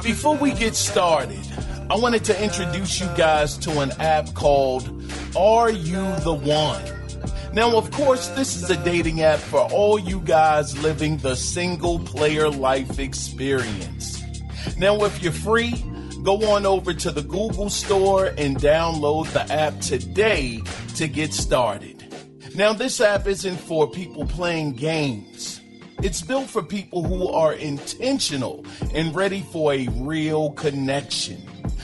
Before we get started, I wanted to introduce you guys to an app called Are You the One? Now, of course, this is a dating app for all you guys living the single-player life experience. Now, if you're free, go on over to the Google Store and download the app today to get started. Now, this app isn't for people playing games. It's built for people who are intentional and ready for a real connection.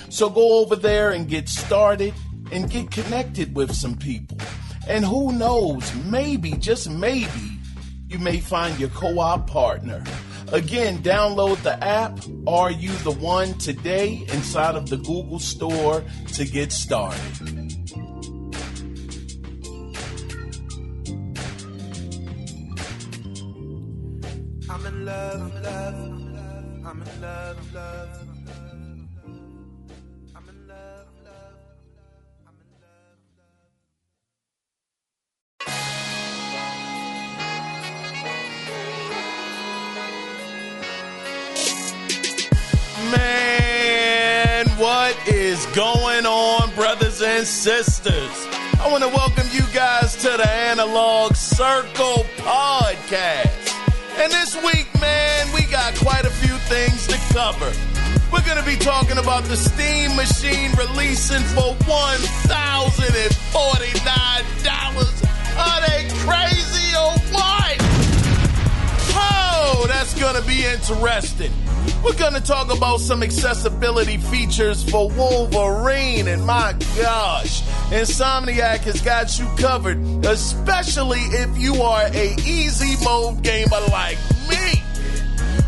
So go over there and get started and get connected with some people. And who knows, maybe, just maybe, you may find your co-op partner. Again, download the app, Are You the One, today inside of the Google Store to get started. I'm in love, I'm in love, I'm in love, I'm in love. Man, what is going on, brothers and sisters? I want to welcome you guys to the Analog Circle Podcast. And this week, man, we got quite a few things to cover. We're going to be talking about the Steam Machine releasing for $1,049. Are they crazy or what? Oh, that's going to be interesting. We're going to talk about some accessibility features for Wolverine, and my gosh, Insomniac has got you covered, especially if you are a easy mode gamer like me.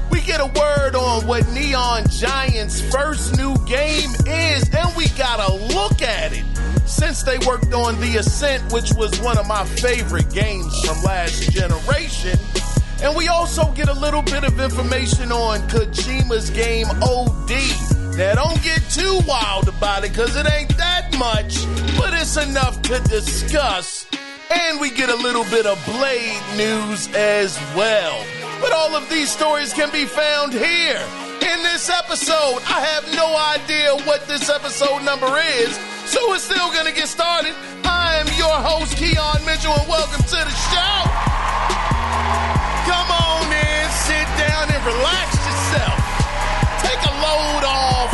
We get a word on what Neon Giant's first new game is, and we got to look at it since they worked on The Ascent, which was one of my favorite games from last generation. And we also get a little bit of information on Kojima's game OD. Now, don't get too wild about it, because it ain't that much, but it's enough to discuss. And we get a little bit of Blade news as well. But all of these stories can be found here in this episode. I have no idea what this episode number is, so we're still going to get started. I am your host, Keon Mitchell, and welcome to the show. Come on in, sit down and relax yourself. Take a load off,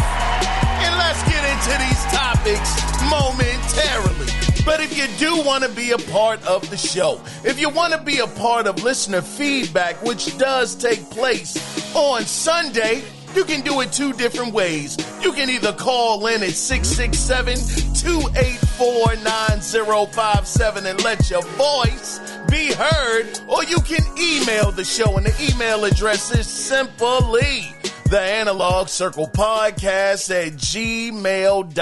and let's get into these topics momentarily. But if you do want to be a part of the show, if you want to be a part of listener feedback, which does take place on Sunday, you can do it two different ways. You can either call in at 667-284-9057 and let your voice be heard, or you can email the show, and the email address is simply the Analog Circle Podcast at gmail.com.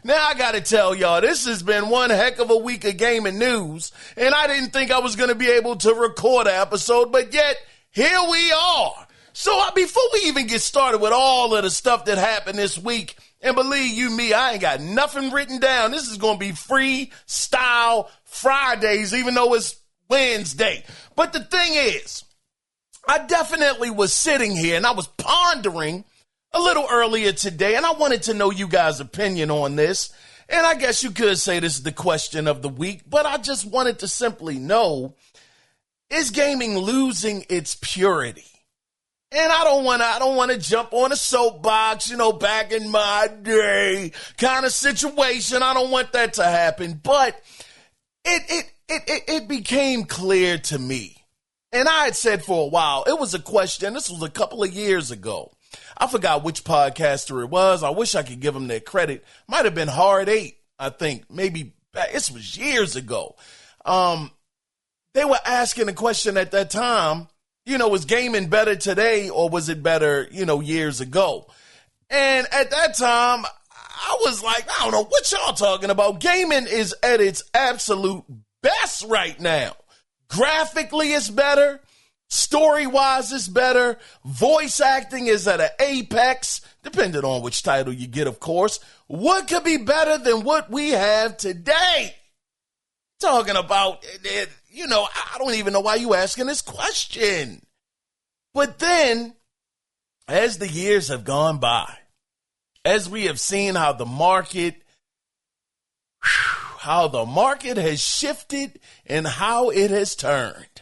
Now, I got to tell y'all, this has been one heck of a week of gaming news, and I didn't think I was going to be able to record an episode, but yet, here we are. So before we even get started with all of the stuff that happened this week, and believe you me, I ain't got nothing written down. This is going to be freestyle Fridays, even though it's Wednesday. But the thing is, I definitely was sitting here and I was pondering a little earlier today, and I wanted to know you guys' opinion on this. And I guess you could say this is the question of the week, but I just wanted to simply know, is gaming losing its purity? And I don't want to jump on a soapbox, back in my day kind of situation. I don't want that to happen. But it became clear to me. And I had said for a while, it was a question. This was a couple of years ago. I forgot which podcaster it was. I wish I could give them their credit. Might have been Hard 8, I think. Maybe this was years ago. They were asking a question at that time. Was gaming better today or was it better, years ago? And at that time, I was like, I don't know what y'all talking about. Gaming is at its absolute best right now. Graphically, it's better. Story-wise, it's better. Voice acting is at an apex, depending on which title you get, of course. What could be better than what we have today? Talking about it. I don't even know why you asking this question. But then as the years have gone by, as we have seen how the market has shifted and how it has turned,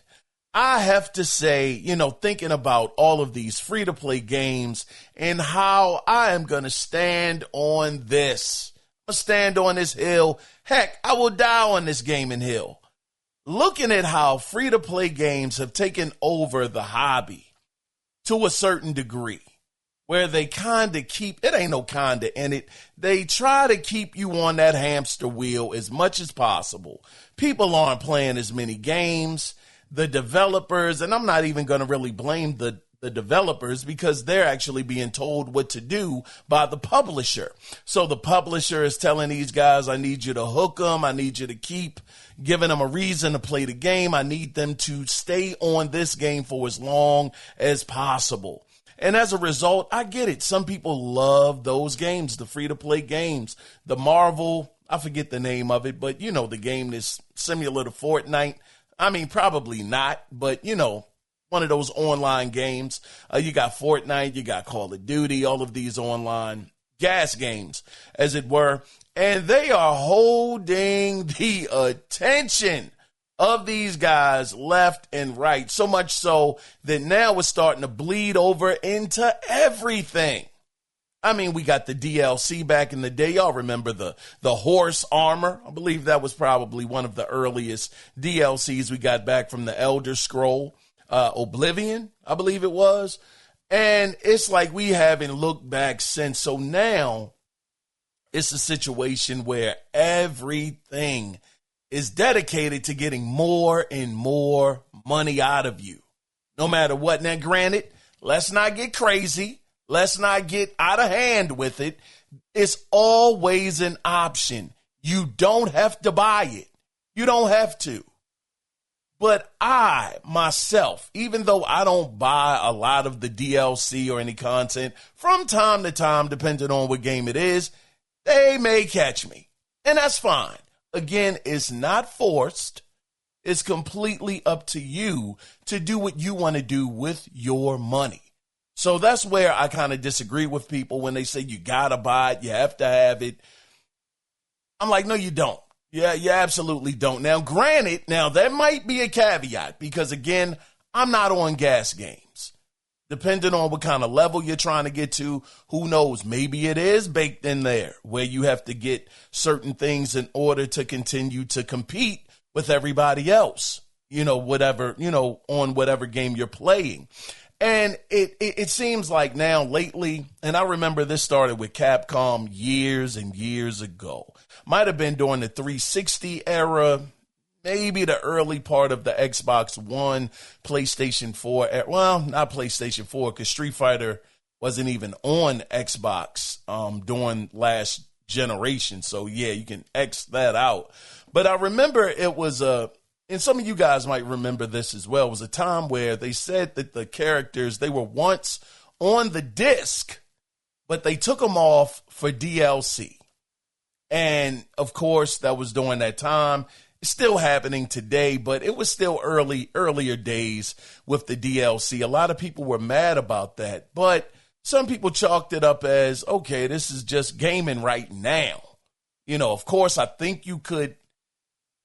I have to say, thinking about all of these free-to-play games and how I am going to stand on this. I'm going to stand on this hill. Heck, I will die on this gaming hill. Looking at how free-to-play games have taken over the hobby to a certain degree, where they kind of it ain't no kind of in it, they try to keep you on that hamster wheel as much as possible. People aren't playing as many games. The developers, and I'm not even going to really blame the developers because they're actually being told what to do by the publisher. So the publisher is telling these guys, I need you to hook them. I need you to keep giving them a reason to play the game. I need them to stay on this game for as long as possible. And as a result, I get it. Some people love those games, the free-to-play games, the Marvel, I forget the name of it, but the game that's similar to Fortnite. I mean, probably not, but, one of those online games. You got Fortnite, you got Call of Duty, all of these online gas games, as it were. And they are holding the attention of these guys left and right, so much so that now it's starting to bleed over into everything. I mean, we got the DLC back in the day. Y'all remember the horse armor? I believe that was probably one of the earliest DLCs we got back from the Elder Scroll, Oblivion, I believe it was. And it's like we haven't looked back since. So now it's a situation where everything is dedicated to getting more and more money out of you, no matter what. Now, granted, let's not get crazy. Let's not get out of hand with it. It's always an option. You don't have to buy it. You don't have to. But I, myself, even though I don't buy a lot of the DLC or any content, from time to time, depending on what game it is, they may catch me. And that's fine. Again, it's not forced. It's completely up to you to do what you want to do with your money. So that's where I kind of disagree with people when they say you got to buy it, you have to have it. I'm like, no, you don't. Yeah, you absolutely don't. Now, granted, there might be a caveat because, again, I'm not on gas games. Depending on what kind of level you're trying to get to, who knows? Maybe it is baked in there where you have to get certain things in order to continue to compete with everybody else, whatever, on whatever game you're playing. And it seems like now lately, and I remember this started with Capcom years and years ago. Might have been during the 360 era, maybe the early part of the Xbox One, PlayStation 4. Well, not PlayStation 4 because Street Fighter wasn't even on Xbox during last generation. So, yeah, you can X that out. But I remember it was and some of you guys might remember this as well, it was a time where they said that the characters, they were once on the disc, but they took them off for DLC. And, of course, that was during that time. It's still happening today, but it was still earlier days with the DLC. A lot of people were mad about that, but some people chalked it up as, okay, this is just gaming right now. Of course, I think you could,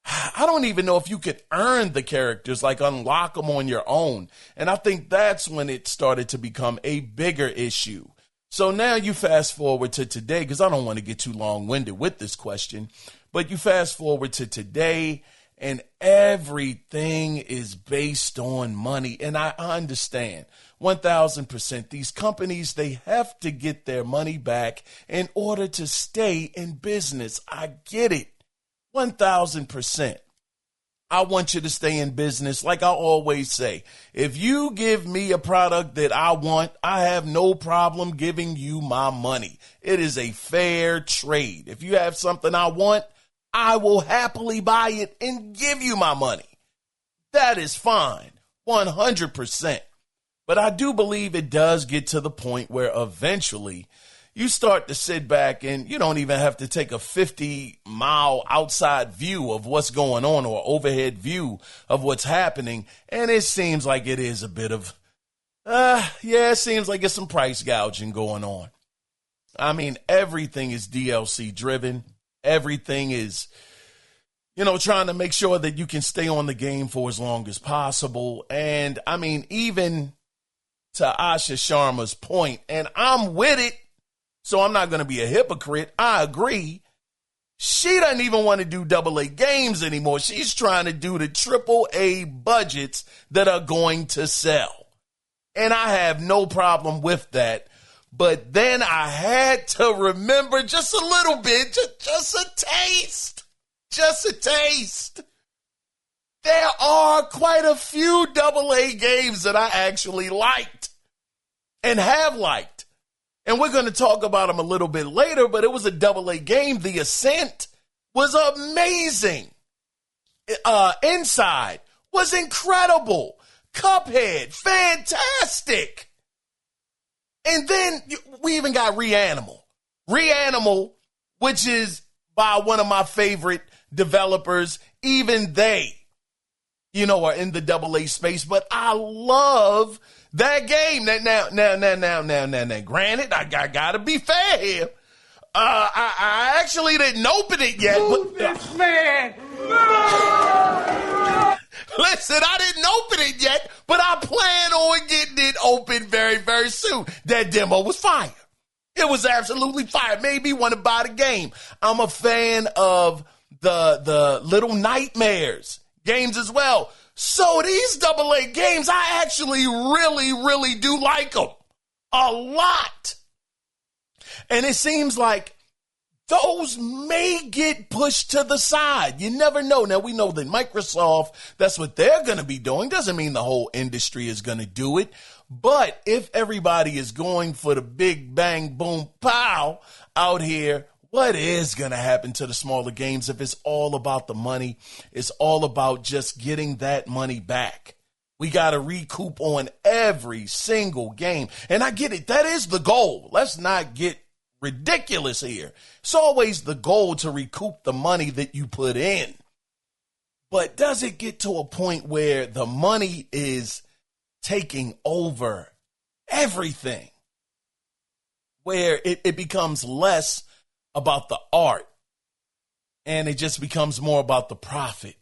I don't even know if you could earn the characters, like unlock them on your own. And I think that's when it started to become a bigger issue. So now you fast forward to today, because I don't want to get too long-winded with this question, but you fast forward to today and everything is based on money. And I understand 1,000%. These companies, they have to get their money back in order to stay in business. I get it. 1,000%. I want you to stay in business. Like I always say, if you give me a product that I want, I have no problem giving you my money. It is a fair trade. If you have something I want, I will happily buy it and give you my money. That is fine, 100%. But I do believe it does get to the point where eventually you start to sit back and you don't even have to take a 50-mile outside view of what's going on or overhead view of what's happening. And it seems like it is a bit of Yeah, it seems like there's some price gouging going on. I mean, everything is DLC driven. Everything is, trying to make sure that you can stay on the game for as long as possible. And I mean, even to Asha Sharma's point, and I'm with it, so I'm not going to be a hypocrite. I agree. She doesn't even want to do AA games anymore. She's trying to do the AAA budgets that are going to sell. And I have no problem with that. But then I had to remember just a little bit, just a taste. Just a taste. There are quite a few AA games that I actually liked and have liked. And we're going to talk about them a little bit later, but it was a AA game. The Ascent was amazing. Inside was incredible. Cuphead, fantastic. And then we even got Reanimal. Reanimal, which is by one of my favorite developers. Even they, are in the AA space. But I love that game. Now. Granted, I gotta be fair here. I actually didn't open it yet. This man! Listen, I didn't open it yet, but I plan on getting it open very, very soon. That demo was fire. It was absolutely fire. Made me want to buy the game. I'm a fan of the Little Nightmares games as well. So these AA games, I actually really, really do like them a lot. And it seems like those may get pushed to the side. You never know. Now, we know that Microsoft, that's what they're going to be doing. Doesn't mean the whole industry is going to do it. But if everybody is going for the big bang, boom, pow out here, what is going to happen to the smaller games if it's all about the money? It's all about just getting that money back. We got to recoup on every single game. And I get it. That is the goal. Let's not get ridiculous here. It's always the goal to recoup the money that you put in. But does it get to a point where the money is taking over everything? Where it becomes less about the art and it just becomes more about the profit.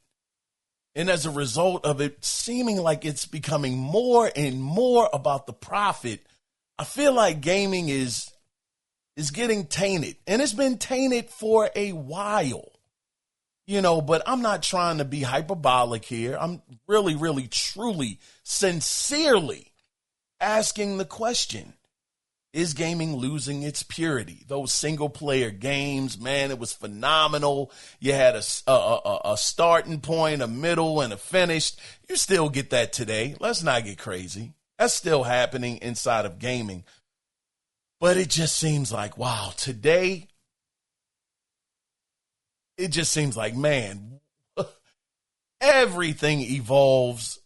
And as a result of it seeming like it's becoming more and more about the profit, I feel like gaming is getting tainted, and it's been tainted for a while, but I'm not trying to be hyperbolic here. I'm really, really, truly, sincerely asking the question, is gaming losing its purity? Those single player games, man, it was phenomenal. You had a starting point, a middle, and a finish. You still get that today. Let's not get crazy. That's still happening inside of gaming. But it just seems like, wow, today, it just seems like, man, everything evolves,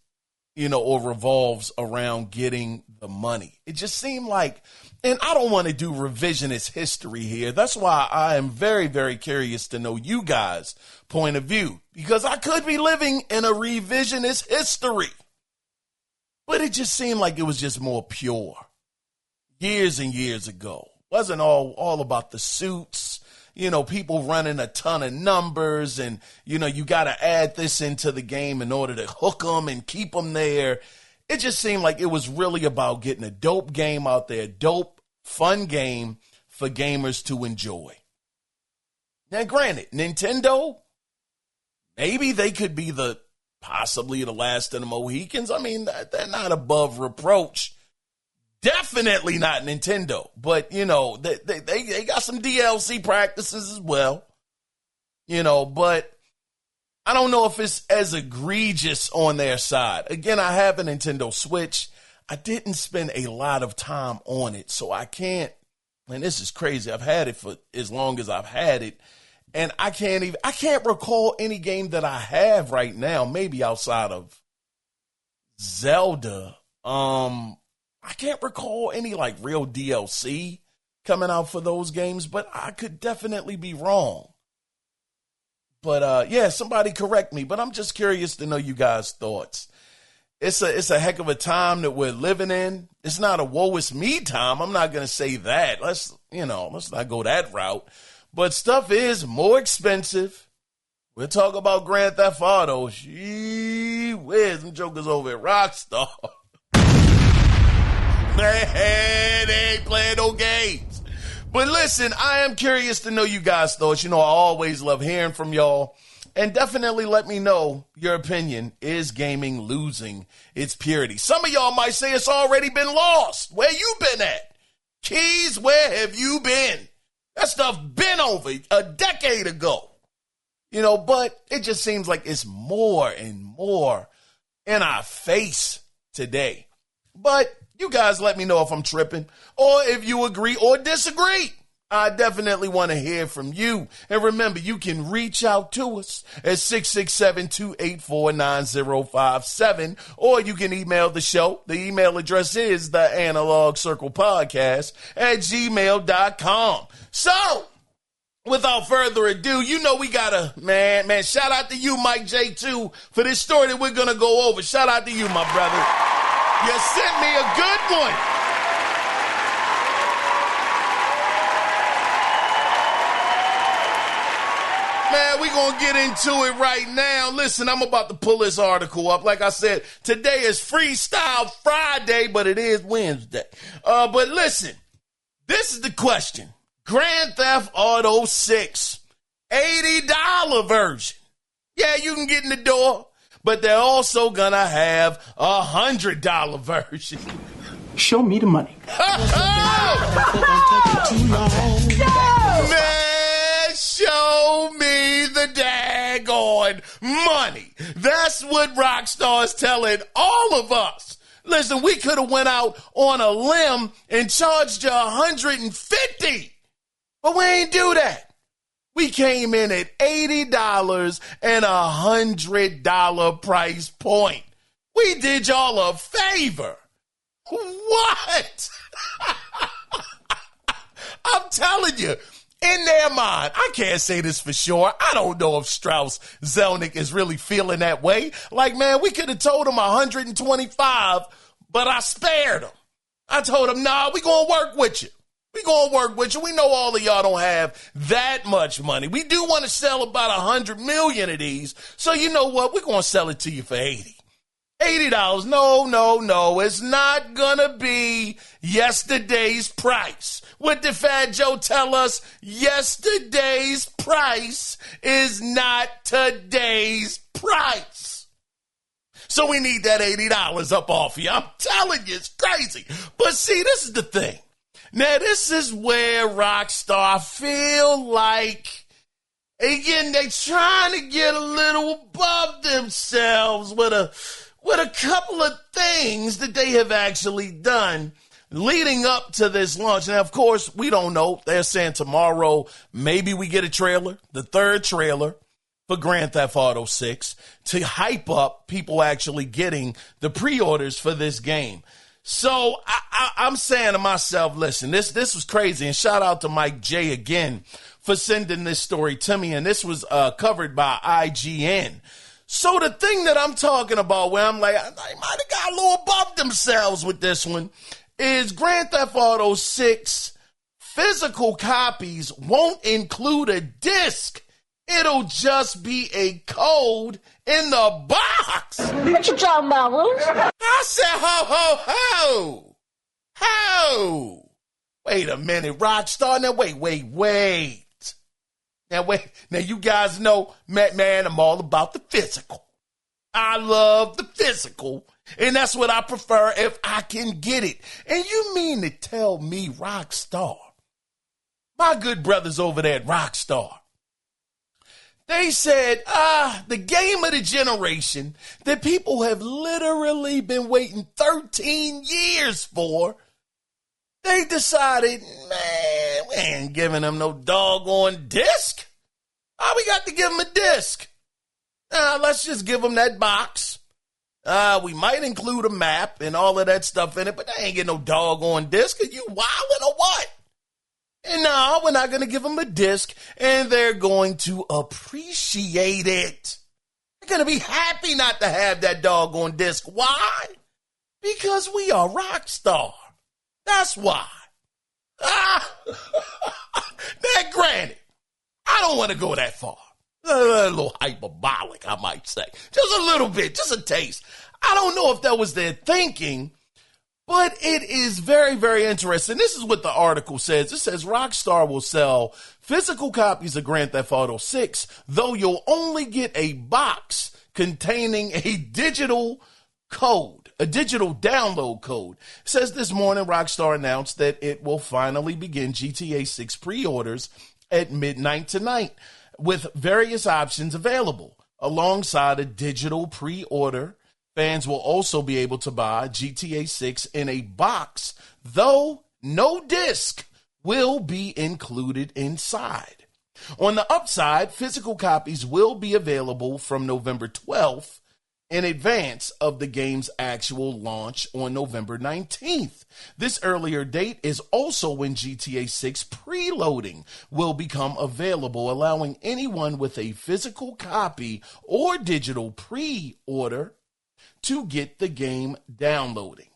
or revolves around getting the money. It just seemed like, and I don't want to do revisionist history here. That's why I am very, very curious to know you guys' point of view, because I could be living in a revisionist history. But it just seemed like it was just more pure. Years and years ago. Wasn't all about the suits, people running a ton of numbers and, you got to add this into the game in order to hook them and keep them there. It just seemed like it was really about getting a dope game out there, dope, fun game for gamers to enjoy. Now, granted, Nintendo, maybe they could be possibly the last of the Mohicans. I mean, they're not above reproach. Definitely not Nintendo, but they got some DLC practices as well, but I don't know if it's as egregious on their side. Again, I have a Nintendo Switch. I didn't spend a lot of time on it, so I can't, and this is crazy. I've had it for as long as I've had it, and I can't recall any game that I have right now, maybe outside of Zelda. I can't recall any real DLC coming out for those games, but I could definitely be wrong. But somebody correct me, but I'm just curious to know you guys' thoughts. it's a heck of a time that we're living in. It's not a woe is me time. I'm not going to say that. Let's not go that route. But stuff is more expensive. We'll talk about Grand Theft Auto. Where's them jokers over at Rockstar? Man, they ain't playing no games. But listen, I am curious to know you guys' thoughts. I always love hearing from y'all. And definitely let me know your opinion. Is gaming losing its purity? Some of y'all might say it's already been lost. Where you been at? Keys, where have you been? That stuff been over a decade ago. But it just seems like it's more and more in our face today. But you guys let me know if I'm tripping or if you agree or disagree. I definitely want to hear from you. And remember, you can reach out to us at 667-284-9057, or you can email the show. The email address is theanalogcirclepodcast@gmail.com. So, without further ado, we got to, man, shout out to you, Mike J, too, for this story that we're going to go over. Shout out to you, my brother. You sent me a good one. Man, we're going to get into it right now. Listen, I'm about to pull this article up. Like I said, today is Freestyle Friday, but it is Wednesday. But listen, this is the question. Grand Theft Auto 6, $80 version. Yeah, you can get in the door, but they're also going to have a $100 version. Show me the money. Man, show me the daggone money. That's what Rockstar is telling all of us. Listen, we could have went out on a limb and charged you $150, but we ain't do that. We came in at $80 and $100 price point. We did y'all a favor. What? I'm telling you, in their mind, I can't say this for sure. I don't know if Strauss Zelnick is really feeling that way. Like, man, we could have told him 125, but I spared him. I told him, nah, we going to work with you. We going to work with you. We know all of y'all don't have that much money. We do want to sell about 100 million of these. So you know what? We're going to sell it to you for $80. No. It's not going to be yesterday's price. What did Fat Joe tell us? Yesterday's price is not today's price. So we need that $80 up off you. I'm telling you, it's crazy. But see, this is the thing. Now, this is where Rockstar feel like, again, they trying to get a little above themselves with a couple of things that they have actually done leading up to this launch. Now, of course, we don't know. They're saying tomorrow maybe we get a trailer, the third trailer for Grand Theft Auto 6, to hype up people actually getting the pre-orders for this game. So I'm saying to myself, listen, this was crazy. And shout out to Mike J again for sending this story to me. And this was covered by IGN. So the thing that I'm talking about, where I'm like, I might have got a little above themselves with this one, is Grand Theft Auto 6 physical copies won't include a disc. It'll just be a code in the box. What you talking about, Willis? I said, ho. Wait a minute, Rockstar. Now, wait. Now, you guys know, man, I'm all about the physical. I love the physical, and that's what I prefer if I can get it. And you mean to tell me, Rockstar, my good brothers over there at Rockstar, they said, the game of the generation that people have literally been waiting 13 years for, they decided, man, we ain't giving them no doggone disc. We got to give them a disc. Let's just give them that box. We might include a map and all of that stuff in it, but they ain't getting no doggone disc. Are you wildin' or what? And no, we're not going to give them a disc, and they're going to appreciate it. You're going to be happy not to have that doggone disc. Why? Because we are Rockstar. That's why. Now, granted, I don't want to go that far. A little hyperbolic, I might say. Just a little bit, just a taste. I don't know if that was their thinking, but it is very, very interesting. This is what the article says. It says Rockstar will sell physical copies of Grand Theft Auto 6, though you'll only get a box containing a digital code, a digital download code. It says this morning Rockstar announced that it will finally begin GTA 6 pre-orders at midnight tonight with various options available. Alongside a digital pre-order, fans will also be able to buy GTA 6 in a box, though no disc will be included inside. On the upside, physical copies will be available from November 12th in advance of the game's actual launch on November 19th. This earlier date is also when GTA 6 preloading will become available, allowing anyone with a physical copy or digital pre-order to get the game downloading.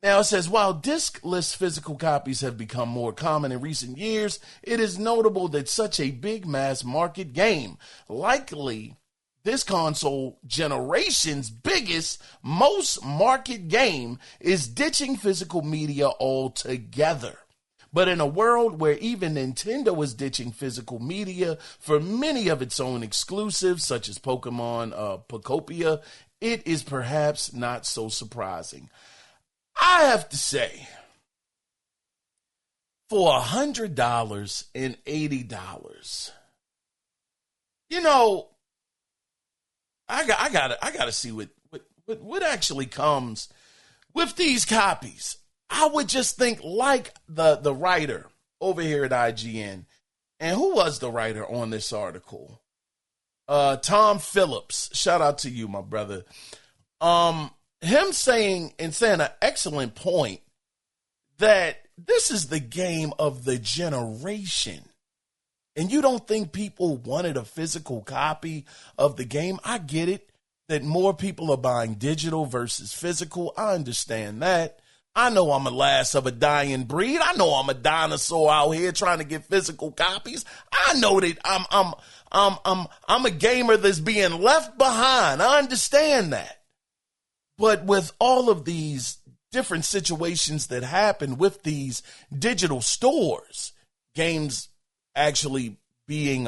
Now it says, while disc-less physical copies have become more common in recent years, it is notable that such a big mass market game, likely this console generation's biggest, most market game, is ditching physical media altogether. But in a world where even Nintendo is ditching physical media for many of its own exclusives, such as Pokemon Pokopia, it is perhaps not so surprising. I have to say, for $100 and $80, you know, I gotta see what actually comes with these copies. I would just think like the writer over here at IGN, and who was the writer on this article? Tom Phillips. Shout out to you, my brother. Him saying an excellent point that this is the game of the generation. And you don't think people wanted a physical copy of the game? I get it that more people are buying digital versus physical. I understand that. I know I'm the last of a dying breed. I know I'm a dinosaur out here trying to get physical copies. I know that I'm a gamer that's being left behind. I understand that. But with all of these different situations that happen with these digital stores, games actually being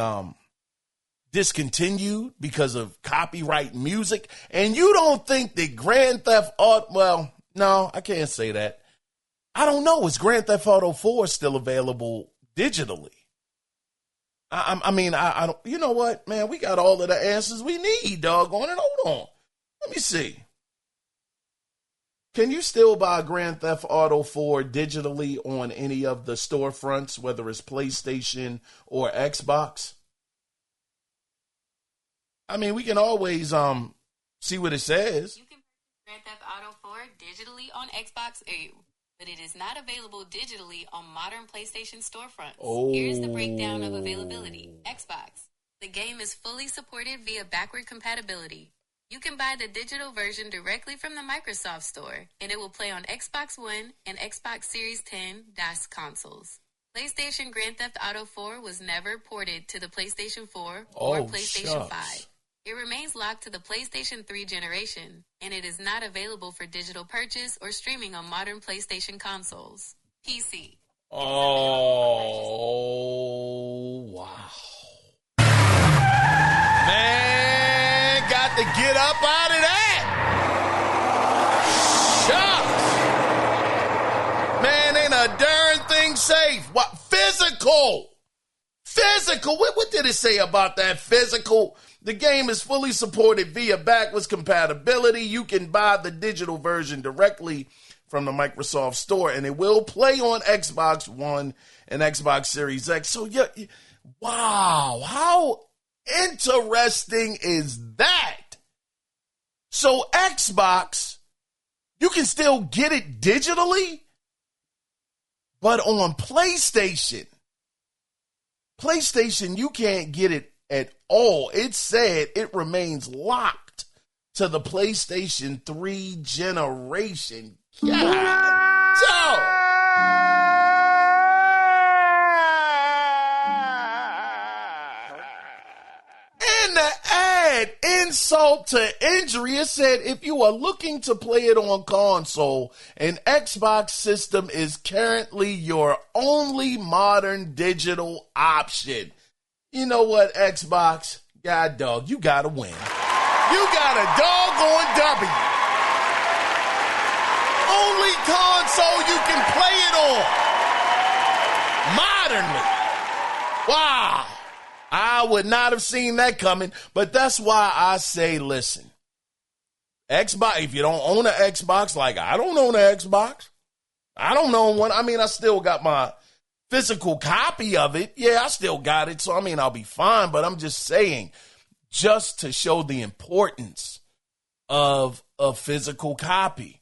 discontinued because of copyright music, and you don't think that Grand Theft Auto, well, no, I can't say that. I don't know. Is Grand Theft Auto 4 still available digitally? I mean, I don't, you know what, man, we got all of the answers we need, doggone it. Hold on. Let me see. Can you still buy Grand Theft Auto 4 digitally on any of the storefronts, whether it's PlayStation or Xbox? I mean, we can always see what it says. You can purchase Grand Theft Auto 4 digitally on Xbox, but it is not available digitally on modern PlayStation storefronts. Oh. Here's the breakdown of availability. Xbox. The game is fully supported via backward compatibility. You can buy the digital version directly from the Microsoft Store, and it will play on Xbox One and Xbox Series X DOS consoles. PlayStation Grand Theft Auto 4 was never ported to the PlayStation 4 or PlayStation 5. It remains locked to the PlayStation 3 generation, and it is not available for digital purchase or streaming on modern PlayStation consoles. PC. Oh, wow. Man, got to get up out of that. Shucks. Man, ain't a darn thing safe. What? Physical. What did it say about that physical? The game is fully supported via backwards compatibility. You can buy the digital version directly from the Microsoft Store, and it will play on Xbox One and Xbox Series X. So, yeah, wow, how interesting is that? So Xbox, you can still get it digitally, but on PlayStation, you can't get it at all. It said it remains locked to the PlayStation 3 generation. God, dog. And the ad, insult to injury, it said if you are looking to play it on console, an Xbox system is currently your only modern digital option. You know what, Xbox? God dog, you gotta win. You got a doggone W. Only console you can play it on. Modernly. Wow. I would not have seen that coming, but that's why I say, listen, Xbox, if you don't own an Xbox, like I don't own an Xbox, I don't own one. I mean, I still got my physical copy of it. Yeah, I still got it, so I mean, I'll be fine, but I'm just saying, just to show the importance of a physical copy.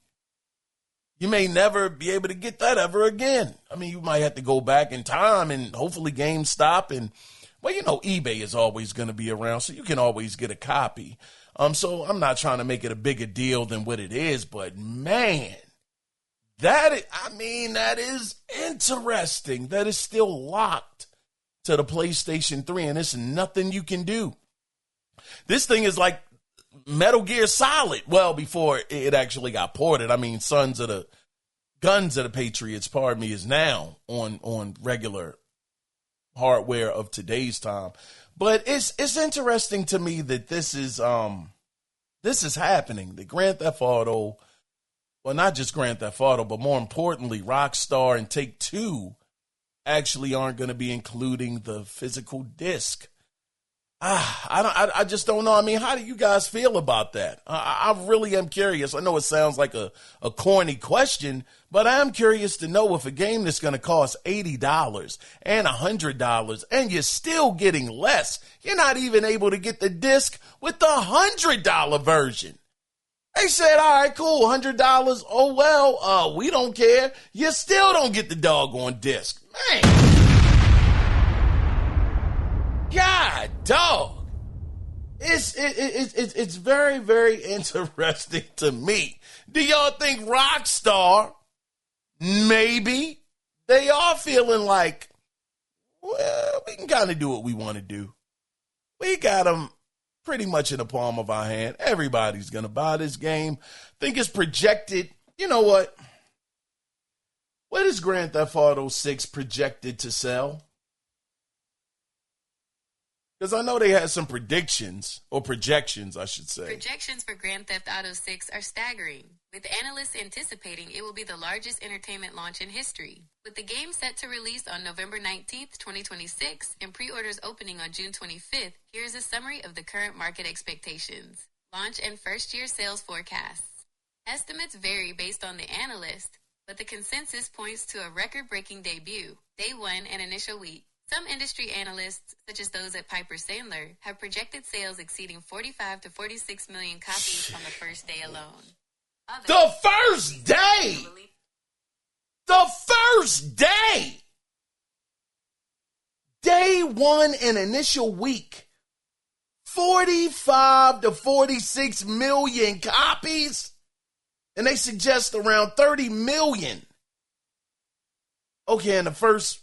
You may never be able to get that ever again. I mean, you might have to go back in time and hopefully GameStop and, well, you know, eBay is always going to be around, so you can always get a copy. So I'm not trying to make it a bigger deal than what it is, but man, that is interesting. That is still locked to the PlayStation 3, and there's nothing you can do. This thing is like Metal Gear Solid. Well, before it actually got ported. I mean, Guns of the Patriots, pardon me, is now on regular hardware of today's time. But it's interesting to me that this is happening. The Grand Theft Auto, well, not just Grand Theft Auto, but more importantly, Rockstar and Take-Two actually aren't going to be including the physical disc. I just don't know. I mean, how do you guys feel about that? I really am curious. I know it sounds like a corny question, but I am curious to know if a game that's going to cost $80 and $100 and you're still getting less, you're not even able to get the disc with the $100 version. They said, all right, cool, $100. Oh, well, we don't care. You still don't get the doggone disc. Man. God, dog. It's very, very interesting to me. Do y'all think Rockstar, maybe they are feeling like, well, we can kind of do what we want to do. We got them pretty much in the palm of our hand. Everybody's going to buy this game. Think it's projected. You know what? What is Grand Theft Auto 6 projected to sell? Because I know they had some predictions, or projections, I should say. Projections for Grand Theft Auto 6 are staggering, with analysts anticipating it will be the largest entertainment launch in history. With the game set to release on November 19th, 2026, and pre-orders opening on June 25th, here's a summary of the current market expectations. Launch and first-year sales forecasts. Estimates vary based on the analyst, but the consensus points to a record-breaking debut, day one and initial week. Some industry analysts, such as those at Piper Sandler, have projected sales exceeding 45 to 46 million copies on the first day alone. The first day! The first day! Day one and initial week. 45 to 46 million copies? And they suggest around 30 million. Okay, in the first...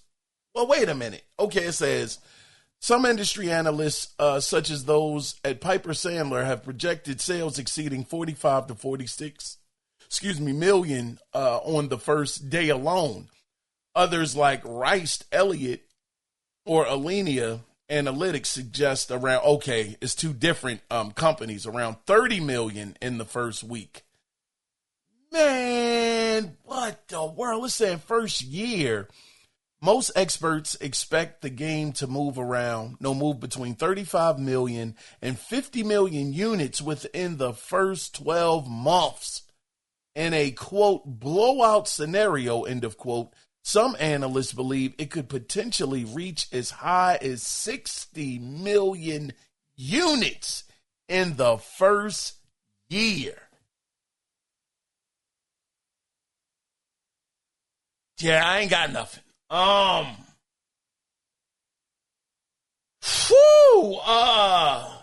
Well, wait a minute. Okay, it says, some industry analysts, such as those at Piper Sandler, have projected sales exceeding 45 to 46 million on the first day alone. Others like Rice Elliott or Alenia Analytics suggest around, okay, it's two different companies, around 30 million in the first week. Man, what the world? Let's say first year. Most experts expect the game to move between 35 million and 50 million units within the first 12 months. In a, quote, blowout scenario, end of quote, some analysts believe it could potentially reach as high as 60 million units in the first year. Yeah, I ain't got nothing. Whew, I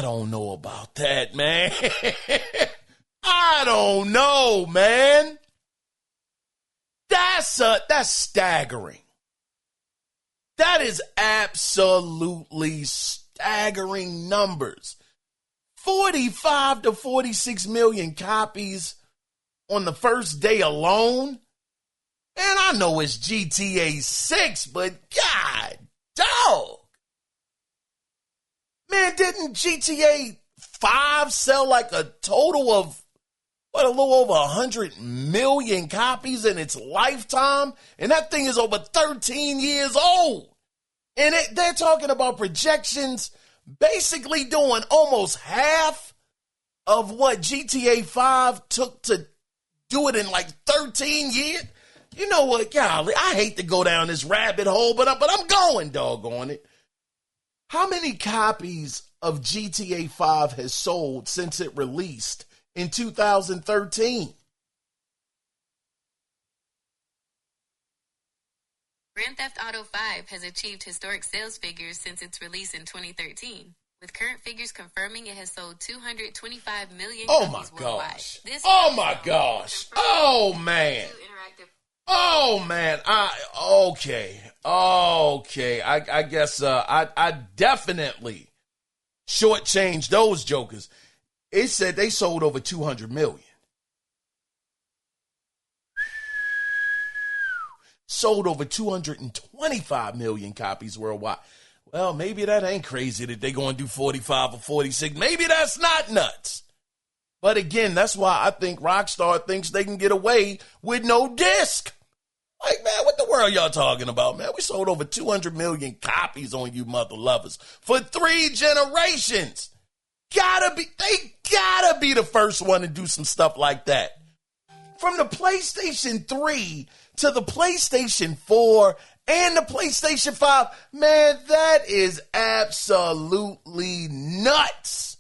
don't know about that, man. I don't know, man. That's staggering. That is absolutely staggering numbers. 45 to 46 million copies on the first day alone. And I know it's GTA 6, but God, dog. Man, didn't GTA 5 sell like a total of, a little over 100 million copies in its lifetime? And that thing is over 13 years old. And they're talking about projections basically doing almost half of what GTA 5 took to do it in like 13 years. You know what, golly, I hate to go down this rabbit hole, but I'm going, doggone it. How many copies of GTA 5 has sold since it released in 2013? Grand Theft Auto 5 has achieved historic sales figures since its release in 2013, with current figures confirming it has sold 225 million copies worldwide. Oh my gosh. Oh man. Oh man. Okay. I guess I definitely shortchanged those jokers. It said they sold over 200 million. Sold over 225 million copies worldwide. Well, maybe that ain't crazy that they going to do 45 or 46. Maybe that's not nuts. But again, that's why I think Rockstar thinks they can get away with no disc. Like, man, what the world y'all talking about, man? We sold over 200 million copies on you mother lovers for 3 generations. They gotta be the first one to do some stuff like that. From the PlayStation 3 to the PlayStation 4 and the PlayStation 5, man, that is absolutely nuts.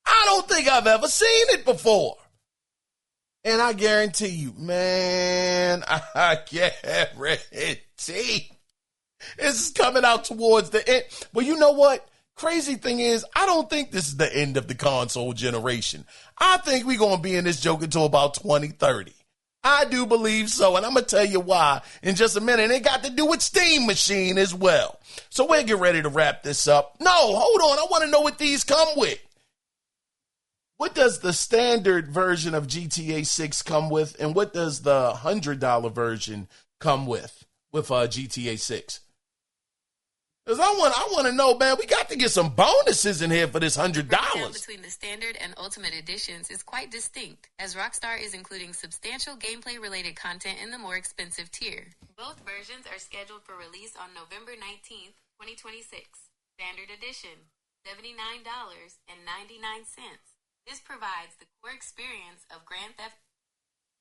I don't think I've ever seen it before. And I guarantee you, man, I guarantee this is coming out towards the end. But you know what? Crazy thing is, I don't think this is the end of the console generation. I think we're going to be in this joke until about 2030. I do believe so, and I'm going to tell you why in just a minute. And it got to do with Steam Machine as well. So we'll get ready to wrap this up. No, hold on. I want to know what these come with. What does the standard version of GTA 6 come with, and what does the $100 version come with GTA 6? Because I want to know, man, we got to get some bonuses in here for this $100. The breakdown between the standard and ultimate editions is quite distinct, as Rockstar is including substantial gameplay-related content in the more expensive tier. Both versions are scheduled for release on November 19th, 2026. Standard edition, $79.99. This provides the core experience of Grand Theft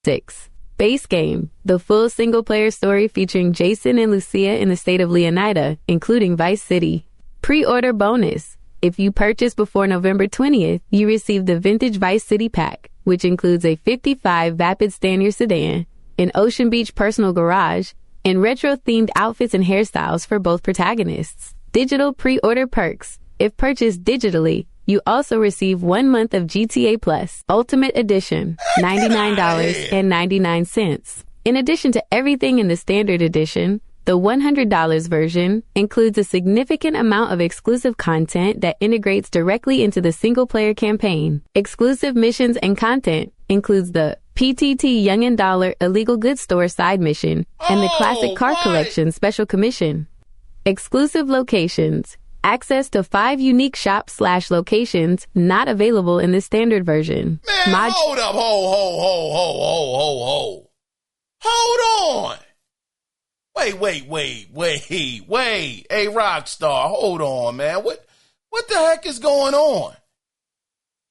6. Base game, the full single-player story featuring Jason and Lucia in the state of Leonida, including Vice City. Pre-order bonus. If you purchase before November 20th, you receive the Vintage Vice City Pack, which includes a 55 Vapid Stanier sedan, an Ocean Beach personal garage, and retro-themed outfits and hairstyles for both protagonists. Digital pre-order perks. If purchased digitally, you also receive 1 month of GTA Plus Ultimate Edition, $99.99. In addition to everything in the Standard Edition, the $100 version includes a significant amount of exclusive content that integrates directly into the single-player campaign. Exclusive missions and content includes the PTT Young and Dollar Illegal Goods Store side mission and the Classic Car Collection special commission. Exclusive locations. Access to 5 unique shops/locations not available in the standard version. Man, hold up. Hold on. Wait. Hey, Rockstar, hold on, man. What the heck is going on?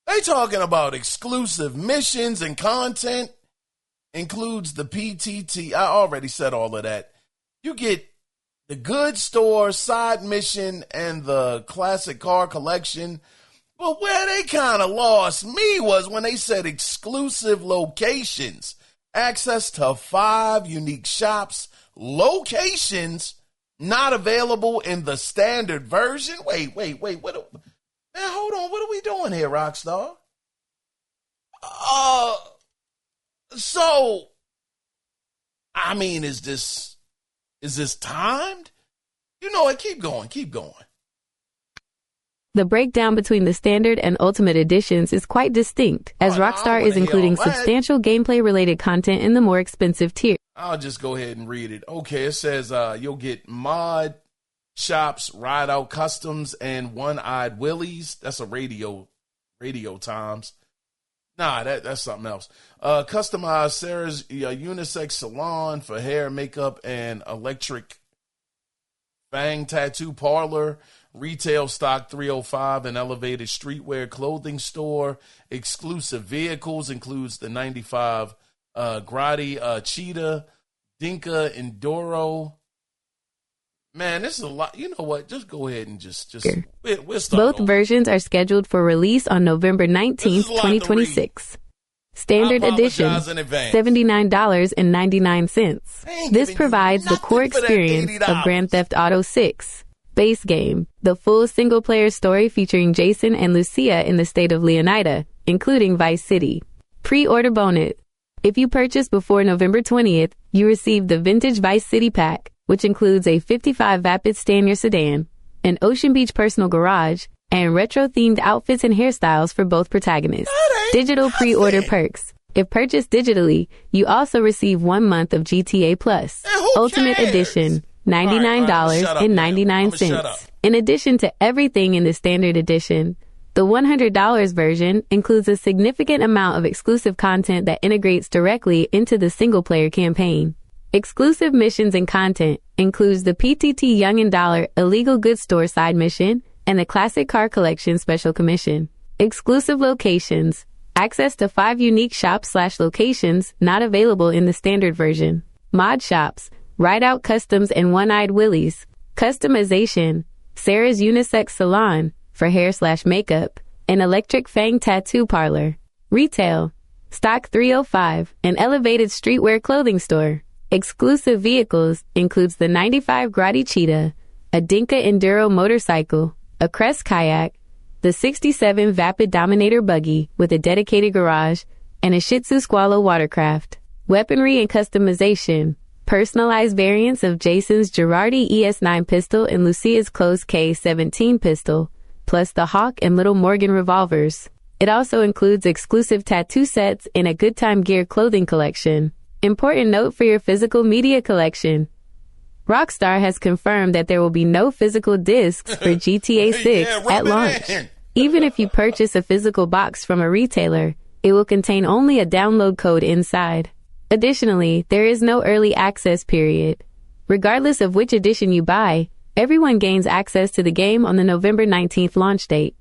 They talking about exclusive missions and content. Includes the PTT. I already said all of that. You get the Goods Store side mission and the Classic Car Collection. But where they kind of lost me was when they said exclusive locations. access to 5 unique shops, locations not available in the standard version. Wait. Man, hold on. What are we doing here, Rockstar? So, I mean, is this timed? You know what? Keep going. The breakdown between the standard and ultimate editions is quite distinct, as Rockstar is including substantial gameplay-related content in the more expensive tier. I'll just go ahead and read it. Okay, it says you'll get mod shops, ride out customs, and one-eyed willies. That's a radio times. Nah, that's something else. Customized Sarah's unisex salon for hair, makeup, and electric fang tattoo parlor. Retail stock 305, an elevated streetwear clothing store. Exclusive vehicles includes the 95 Grotti Cheetah, Dinka Enduro. Man, this is a lot. You know what? Just go ahead and just we'll start. Both versions are scheduled for release on November 19th, 2026. Standard edition, $79.99. This provides the core experience of Grand Theft Auto 6. Base game, the full single-player story featuring Jason and Lucia in the state of Leonida, including Vice City. Pre-order bonus. If you purchase before November 20th, you receive the Vintage Vice City Pack, which includes a 55 Vapid Stanier sedan, an Ocean Beach personal garage, and retro-themed outfits and hairstyles for both protagonists. Digital pre-order perks. If purchased digitally, you also receive 1 month of GTA Plus. Ultimate Edition, $99.99. In addition to everything in the standard edition, the $100 version includes a significant amount of exclusive content that integrates directly into the single-player campaign. Exclusive missions and content includes the PTT Young and Dollar Illegal Goods Store side mission and the Classic Car Collection special commission. Exclusive locations. Access to 5 unique shops/locations not available in the standard version. Mod shops. Ride Out Customs and One-Eyed Willies. Customization. Sarah's Unisex Salon for hair/makeup. An Electric Fang Tattoo Parlor. Retail. Stock 305, an elevated streetwear clothing store. Exclusive vehicles includes the 95 Grotti Cheetah, a Dinka Enduro motorcycle, a Crest kayak, the 67 Vapid Dominator buggy with a dedicated garage, and a Shih Tzu Squallow watercraft. Weaponry and customization. Personalized variants of Jason's Girardi ES9 pistol and Lucia's Close K17 pistol, plus the Hawk and Little Morgan revolvers. It also includes exclusive tattoo sets and a Good Time Gear clothing collection. Important note for your physical media collection. Rockstar has confirmed that there will be no physical discs for GTA 6 at launch. Even if you purchase a physical box from a retailer, it will contain only a download code inside. Additionally, there is no early access period. Regardless of which edition you buy, everyone gains access to the game on the November 19th launch date.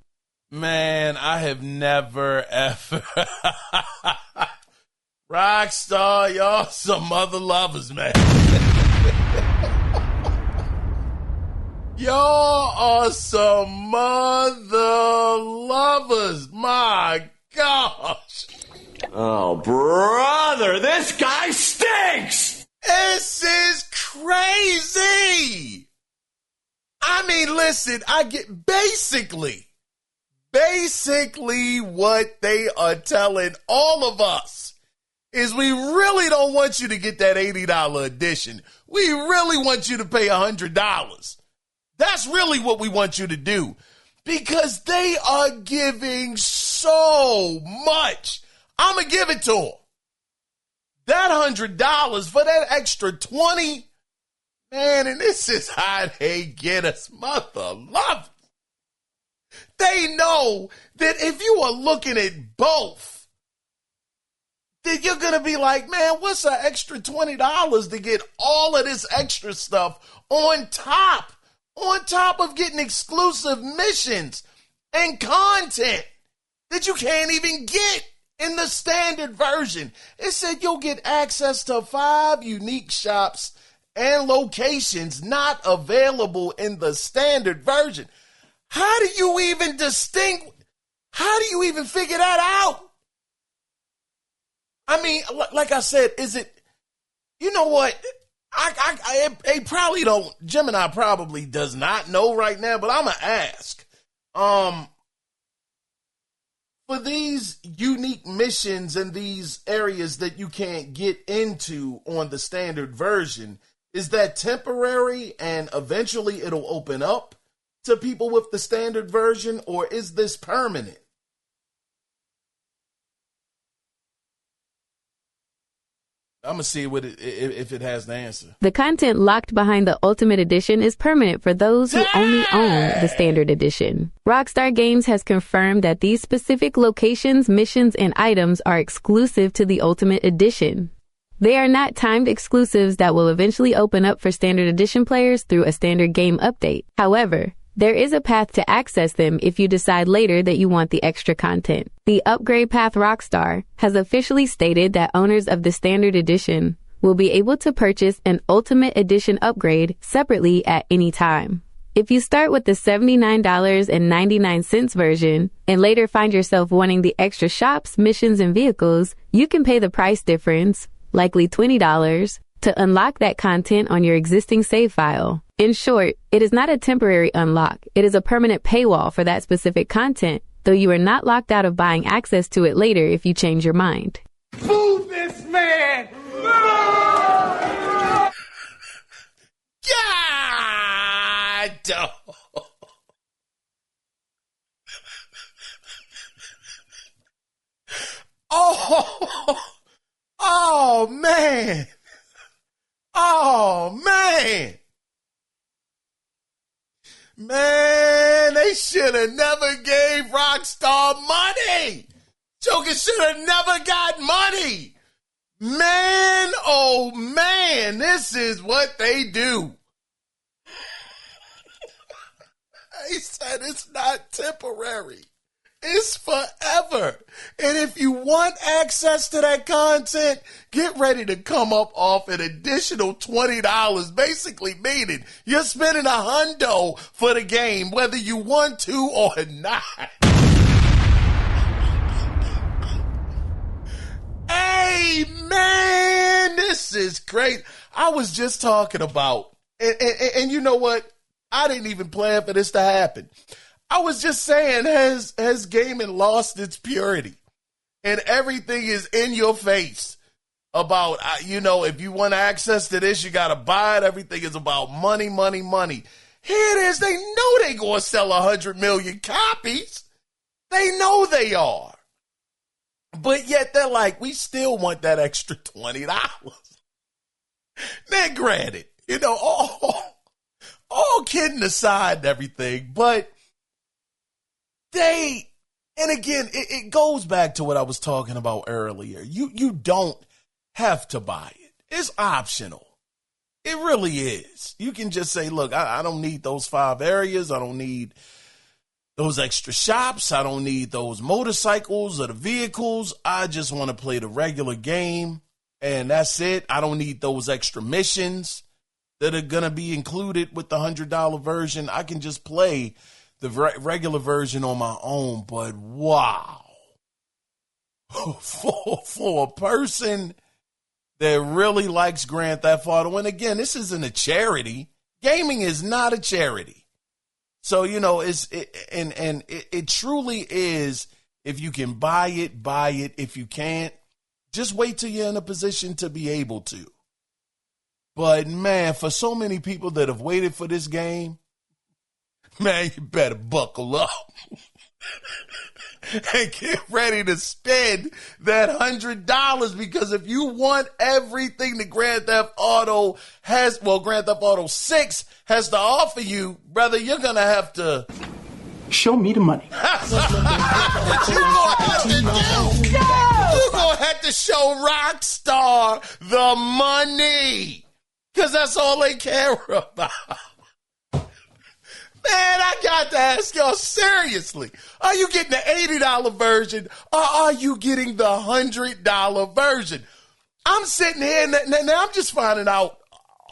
Man, I have never, ever... Rockstar, y'all some mother lovers, man. Y'all are some mother lovers. My gosh. Oh, brother, this guy stinks! This is crazy. I mean, listen, I get basically what they are telling all of us is we really don't want you to get that $80 edition. We really want you to pay $100. That's really what we want you to do because they are giving so much. I'm going to give it to them. That $100 for that extra $20, man, and this is how they get us, mother love. They know that if you are looking at both, then you're going to be like, man, what's an extra $20 to get all of this extra stuff on top of getting exclusive missions and content that you can't even get in the standard version. It said you'll get access to 5 unique shops and locations not available in the standard version. How do you even figure that out? I mean, like I said, is it, you know what? They probably don't, Gemini probably does not know right now, but I'm going to ask. For these unique missions and these areas that you can't get into on the standard version, is that temporary and eventually it'll open up to people with the standard version, or is this permanent? I'm going to see if it has the answer. The content locked behind the Ultimate Edition is permanent for those who only own the Standard Edition. Rockstar Games has confirmed that these specific locations, missions, and items are exclusive to the Ultimate Edition. They are not timed exclusives that will eventually open up for Standard Edition players through a standard game update. However, there is a path to access them if you decide later that you want the extra content. The Upgrade Path Rockstar has officially stated that owners of the Standard Edition will be able to purchase an Ultimate Edition upgrade separately at any time. If you start with the $79.99 version and later find yourself wanting the extra shops, missions, and vehicles, you can pay the price difference, likely $20, to unlock that content on your existing save file. In short, it is not a temporary unlock. It is a permanent paywall for that specific content, though you are not locked out of buying access to it later if you change your mind. Move this man! God! Oh, man. Oh, man. Man, they should have never gave Rockstar money. Joker should have never got money. Man, oh, man, this is what they do. He said it's not temporary. It's forever. And if you want access to that content, get ready to come up off an additional $20, basically meaning you're spending $100 for the game, whether you want to or not. Hey, man, this is great. I was just talking about, and you know what? I didn't even plan for this to happen. I was just saying, has gaming lost its purity? And everything is in your face about, if you want access to this, you got to buy it. Everything is about money, money, money. Here it is. They know they're going to sell 100 million copies. They know they are. But yet they're like, we still want that extra $20. Now, granted, all kidding aside and everything, but and again, it goes back to what I was talking about earlier. You don't have to buy it. It's optional. It really is. You can just say, look, I don't need those 5 areas. I don't need those extra shops. I don't need those motorcycles or the vehicles. I just want to play the regular game, and that's it. I don't need those extra missions that are going to be included with the $100 version. I can just play the regular version on my own. But wow, for a person that really likes Grand Theft Auto, and again, this isn't a charity. Gaming is not a charity. So, it truly is, if you can buy it, buy it. If you can't, just wait till you're in a position to be able to. But man, for so many people that have waited for this game, man, you better buckle up and get ready to spend that $100, because if you want everything that Grand Theft Auto has, Grand Theft Auto 6 has to offer you, brother, you're going to have to show me the money. You're going to have to show Rockstar the money, because that's all they care about. Man, I got to ask y'all seriously. Are you getting the $80 version, or are you getting the $100 version? I'm sitting here, now I'm just finding out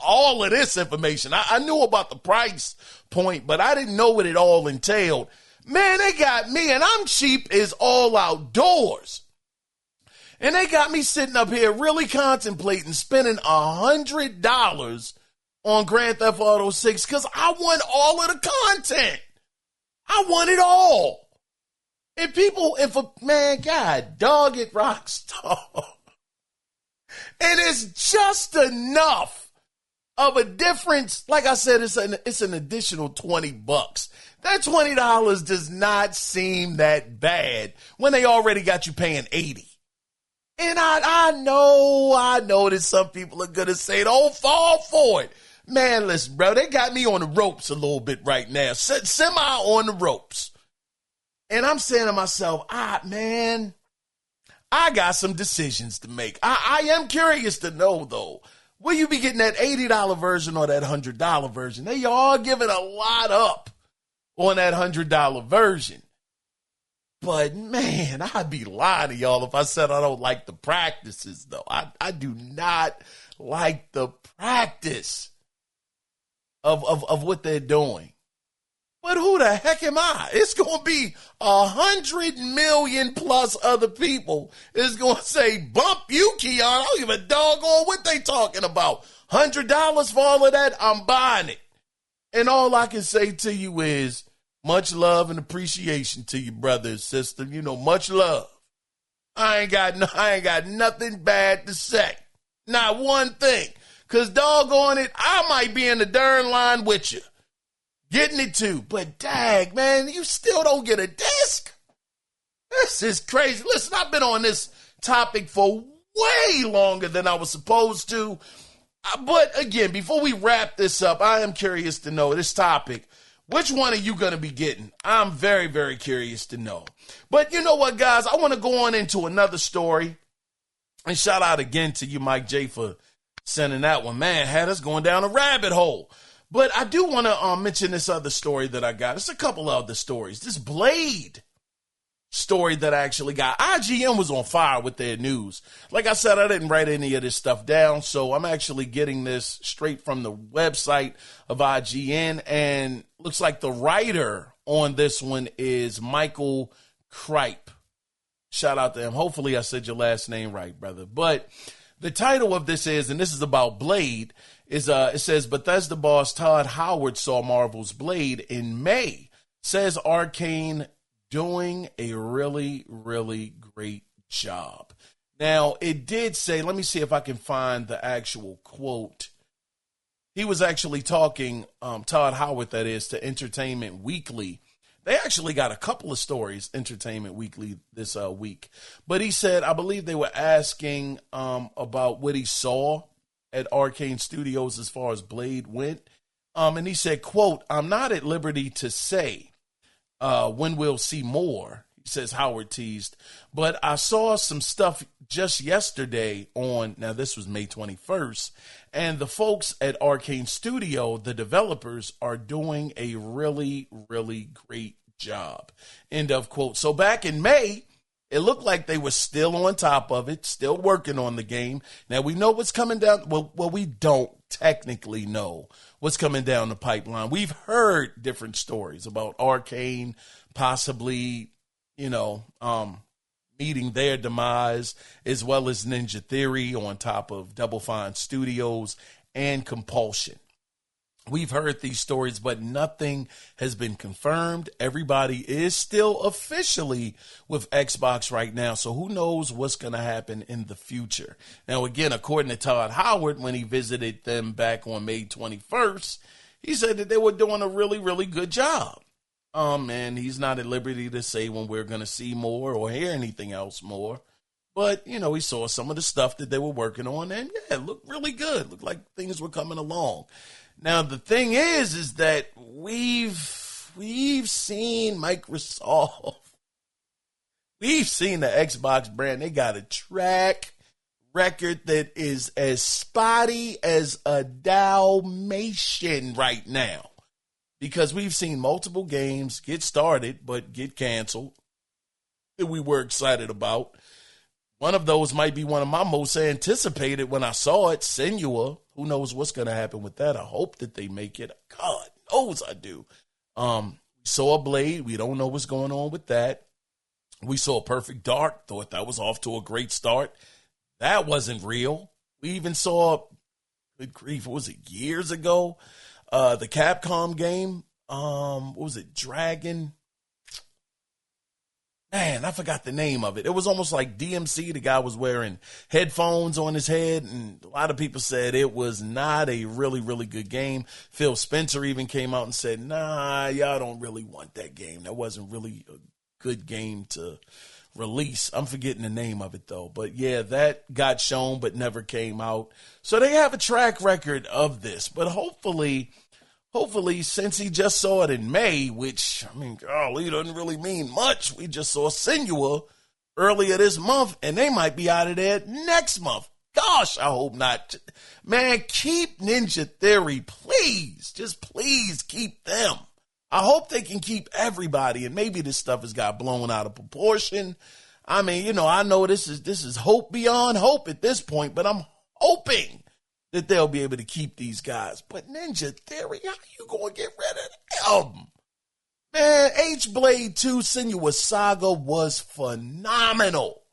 all of this information. I knew about the price point, but I didn't know what it all entailed. Man, they got me, and I'm cheap as all outdoors. And they got me sitting up here really contemplating spending $100 on Grand Theft Auto 6 because I want all of the content. I want it all. And people, man, God, dog it, Rockstar. And it's just enough of a difference. Like I said, it's an additional $20. That $20 does not seem that bad when they already got you paying $80. And I know that some people are going to say, don't fall for it. Man, listen, bro, they got me on the ropes a little bit right now. Semi on the ropes. And I'm saying to myself, man, I got some decisions to make. I am curious to know, though, will you be getting that $80 version or that $100 version? They all giving a lot up on that $100 version. But, man, I'd be lying to y'all if I said I don't like the practices, though. I do not like the practice of what they're doing. But who the heck am I? It's going to be 100 million plus other people is going to say, bump you, Keon. I don't give a doggone what they talking about. $100 for all of that, I'm buying it. And all I can say to you is, much love and appreciation to you, brother and sister. You know, much love. I ain't got nothing bad to say. Not one thing. Because doggone it, I might be in the darn line with you. Getting it too. But dag, man, you still don't get a disc? This is crazy. Listen, I've been on this topic for way longer than I was supposed to. But again, before we wrap this up, I am curious to know this topic. Which one are you going to be getting? I'm very, very curious to know. But you know what, guys? I want to go on into another story. And shout out again to you, Mike J, for sending that one. Man, had us going down a rabbit hole. But I do want to mention this other story that I got. It's a couple of other stories. This Blade story that I actually got. IGN was on fire with their news. Like I said, I didn't write any of this stuff down, so I'm actually getting this straight from the website of IGN, and looks like the writer on this one is Michael Kripe. Shout out to him. Hopefully I said your last name right, brother. But the title of this is, and this is about Blade, is it says Bethesda boss Todd Howard saw Marvel's Blade in May. Says Arcane doing a really, really great job. Now, it did say, let me see if I can find the actual quote. He was actually talking, Todd Howard, that is, to Entertainment Weekly. They actually got a couple of stories, Entertainment Weekly, this week. But he said, I believe they were asking about what he saw at Arcane Studios as far as Blade went. And he said, quote, I'm not at liberty to say when we'll see more, he says, Howard teased. But I saw some stuff just yesterday on, now this was May 21st, and the folks at Arcane Studio, the developers, are doing a really, really great job. End of quote. So back in May, it looked like they were still on top of it, still working on the game. Now, we know what's coming down. Well, we don't technically know what's coming down the pipeline. We've heard different stories about Arcane possibly, meeting their demise, as well as Ninja Theory on top of Double Fine Studios and Compulsion. We've heard these stories, but nothing has been confirmed. Everybody is still officially with Xbox right now, so who knows what's going to happen in the future. Now, again, according to Todd Howard, when he visited them back on May 21st, he said that they were doing a really, really good job. And he's not at liberty to say when we're going to see more or hear anything else more. But, he saw some of the stuff that they were working on, and yeah, it looked really good. Looked like things were coming along. Now, the thing is that we've seen Microsoft. We've seen the Xbox brand. They got a track record that is as spotty as a Dalmatian right now. Because we've seen multiple games get started but get canceled that we were excited about. One of those might be one of my most anticipated when I saw it, Senua. Who knows what's going to happen with that? I hope that they make it. God knows I do. We saw a Blade. We don't know what's going on with that. We saw Perfect Dark, thought that was off to a great start. That wasn't real. We even saw, good grief, what was it, years ago? The Capcom game, what was it, Dragon? Man, I forgot the name of it. It was almost like DMC. The guy was wearing headphones on his head, and a lot of people said it was not a really, really good game. Phil Spencer even came out and said, nah, y'all don't really want that game. That wasn't really a good game to release. I'm forgetting the name of it, though. But, yeah, that got shown but never came out. So they have a track record of this. But hopefully, since he just saw it in May, which, I mean, golly, doesn't really mean much. We just saw Senua earlier this month, and they might be out of there next month. Gosh, I hope not. Man, keep Ninja Theory, please. Just please keep them. I hope they can keep everybody, and maybe this stuff has got blown out of proportion. I mean, you know, I know this is hope beyond hope at this point, but I'm hoping that they'll be able to keep these guys. But Ninja Theory, how you going to get rid of them? Man, H-Blade 2 Senua Saga was phenomenal.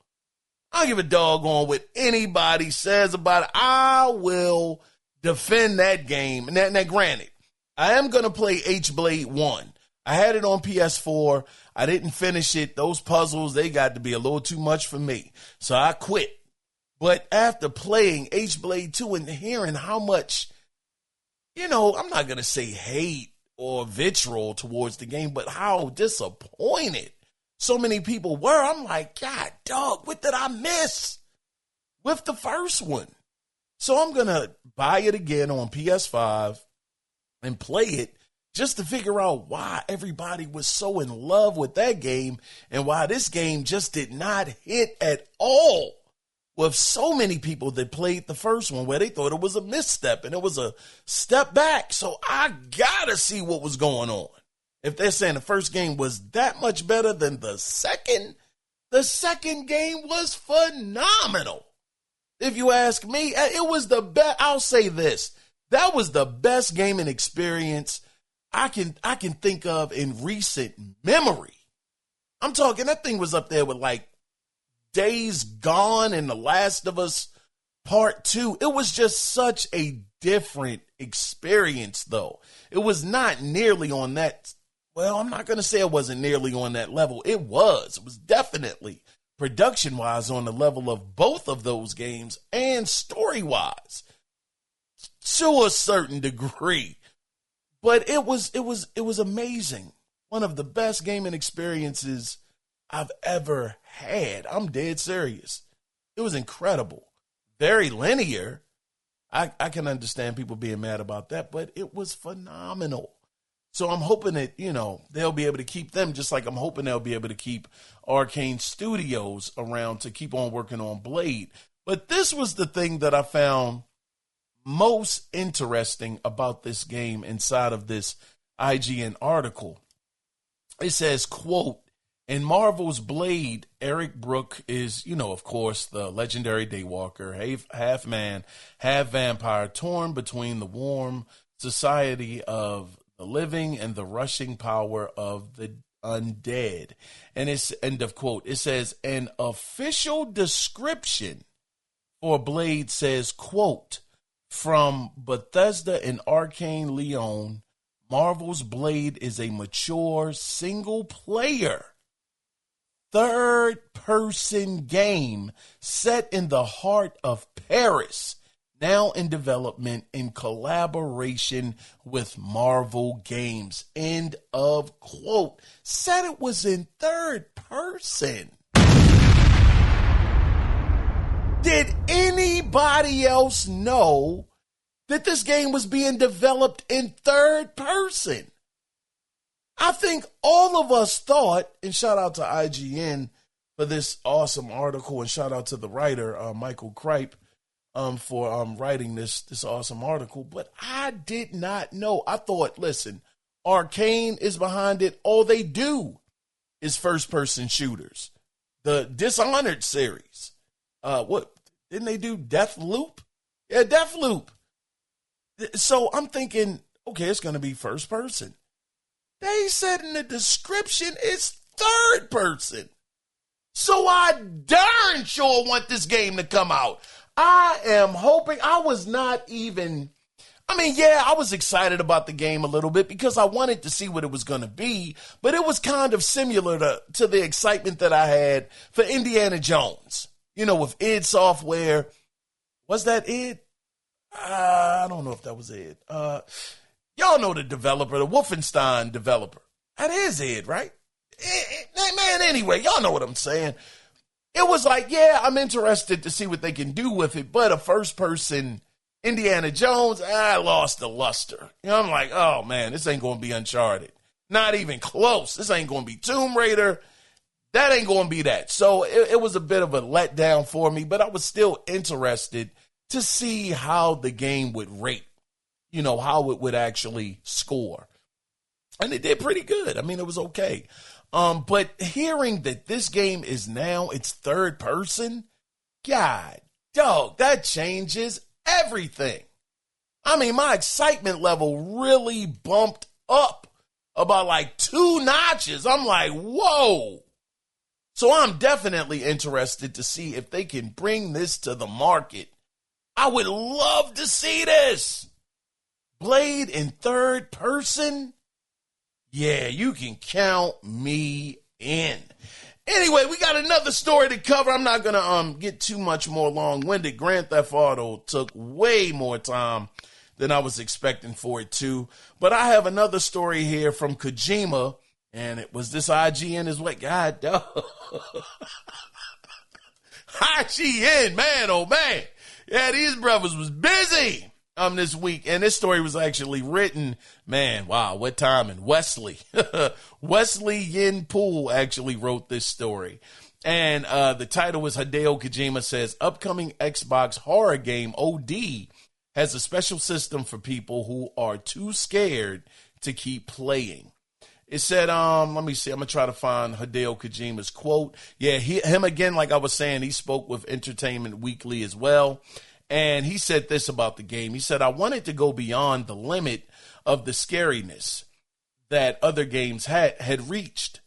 I don't give a doggone what anybody says about it. I will defend that game. Now granted, I am going to play H-Blade 1. I had it on PS4. I didn't finish it. Those puzzles, they got to be a little too much for me. So I quit. But after playing H-Blade 2 and hearing how much, you know, I'm not going to say hate or vitriol towards the game, but how disappointed so many people were, I'm like, God, dog, what did I miss with the first one? So I'm going to buy it again on PS5 and play it just to figure out why everybody was so in love with that game and why this game just did not hit at all with so many people that played the first one where they thought it was a misstep and it was a step back. So I gotta see what was going on. If they're saying the first game was that much better than the second game was phenomenal. If you ask me, it was the best. I'll say this. That was the best gaming experience I can think of in recent memory. I'm talking, that thing was up there with like Days Gone and The Last of Us Part 2. It was just such a different experience, though. It was not nearly on that. Well, I'm not going to say it wasn't nearly on that level. It was. It was definitely production-wise on the level of both of those games and story-wise to a certain degree. But it was amazing. One of the best gaming experiences I've ever had. I'm dead serious. It was incredible. Very linear. I can understand people being mad about that, but it was phenomenal. So I'm hoping that, you know, they'll be able to keep them, just like I'm hoping they'll be able to keep Arcane Studios around to keep on working on Blade. But this was the thing that I found most interesting about this game inside of this IGN article. It says, quote, in Marvel's Blade, Eric Brook is, you know, of course, the legendary Daywalker, half man, half vampire, torn between the warm society of the living and the rushing power of the undead. And it's, end of quote, it says, an official description for Blade says, quote, from Bethesda and Arcane Leon, Marvel's Blade is a mature single-player third-person game set in the heart of Paris, now in development in collaboration with Marvel Games. End of quote. Said it was in third person. Did anybody else know that this game was being developed in third person? I think all of us thought, and shout out to IGN for this awesome article, and shout out to the writer, Michael Kripe, for writing this awesome article, but I did not know. I thought, listen, Arcane is behind it. All they do is first-person shooters. The Dishonored series. What, didn't they do Deathloop? Yeah, Deathloop. So I'm thinking, okay, it's going to be first person. They said in the description it's third person. So I darn sure want this game to come out. I am hoping. I was excited about the game a little bit because I wanted to see what it was going to be, but it was kind of similar to the excitement that I had for Indiana Jones. You know, with id Software. Was that id? I don't know if that was id. Y'all know the developer, the Wolfenstein developer. That is id, right? Man, anyway, y'all know what I'm saying. It was like, yeah, I'm interested to see what they can do with it, but a first-person Indiana Jones, I lost the luster. You know, I'm like, oh, man, this ain't going to be Uncharted. Not even close. This ain't going to be Tomb Raider. That ain't going to be that. So it was a bit of a letdown for me, but I was still interested to see how the game would rate, you know, how it would actually score. And it did pretty good. I mean, it was okay. But hearing that this game is now its third person, God, dog, that changes everything. I mean, my excitement level really bumped up about like 2 notches. I'm like, whoa. So I'm definitely interested to see if they can bring this to the market. I would love to see this. Blade in third person? Yeah, you can count me in. Anyway, we got another story to cover. I'm not going to get too much more long-winded. Grand Theft Auto took way more time than I was expecting for it to. But I have another story here from Kojima, and it was this IGN is what? God, dog. IGN, man, oh, man. Yeah, these brothers was busy this week. And this story was actually written, man, wow, what timing. Wesley Yin Poole actually wrote this story. And the title is Hideo Kojima says, upcoming Xbox horror game OD has a special system for people who are too scared to keep playing. It said, let me see, I'm going to try to find Hideo Kojima's quote. Yeah, him again, like I was saying, he spoke with Entertainment Weekly as well. And he said this about the game. He said, I wanted to go beyond the limit of the scariness that other games had reached.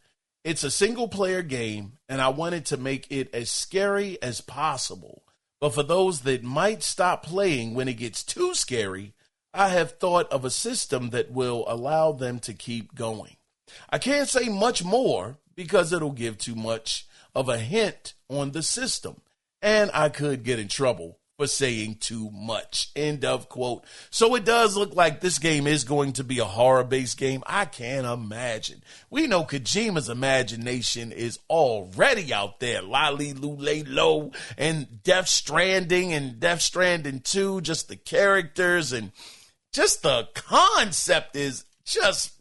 It's a single-player game, and I wanted to make it as scary as possible. But for those that might stop playing when it gets too scary, I have thought of a system that will allow them to keep going. I can't say much more because it'll give too much of a hint on the system, and I could get in trouble for saying too much. End of quote. So it does look like this game is going to be a horror-based game. I can't imagine. We know Kojima's imagination is already out there. Lolly Lule Low and Death Stranding and Death Stranding 2, just the characters and just the concept is just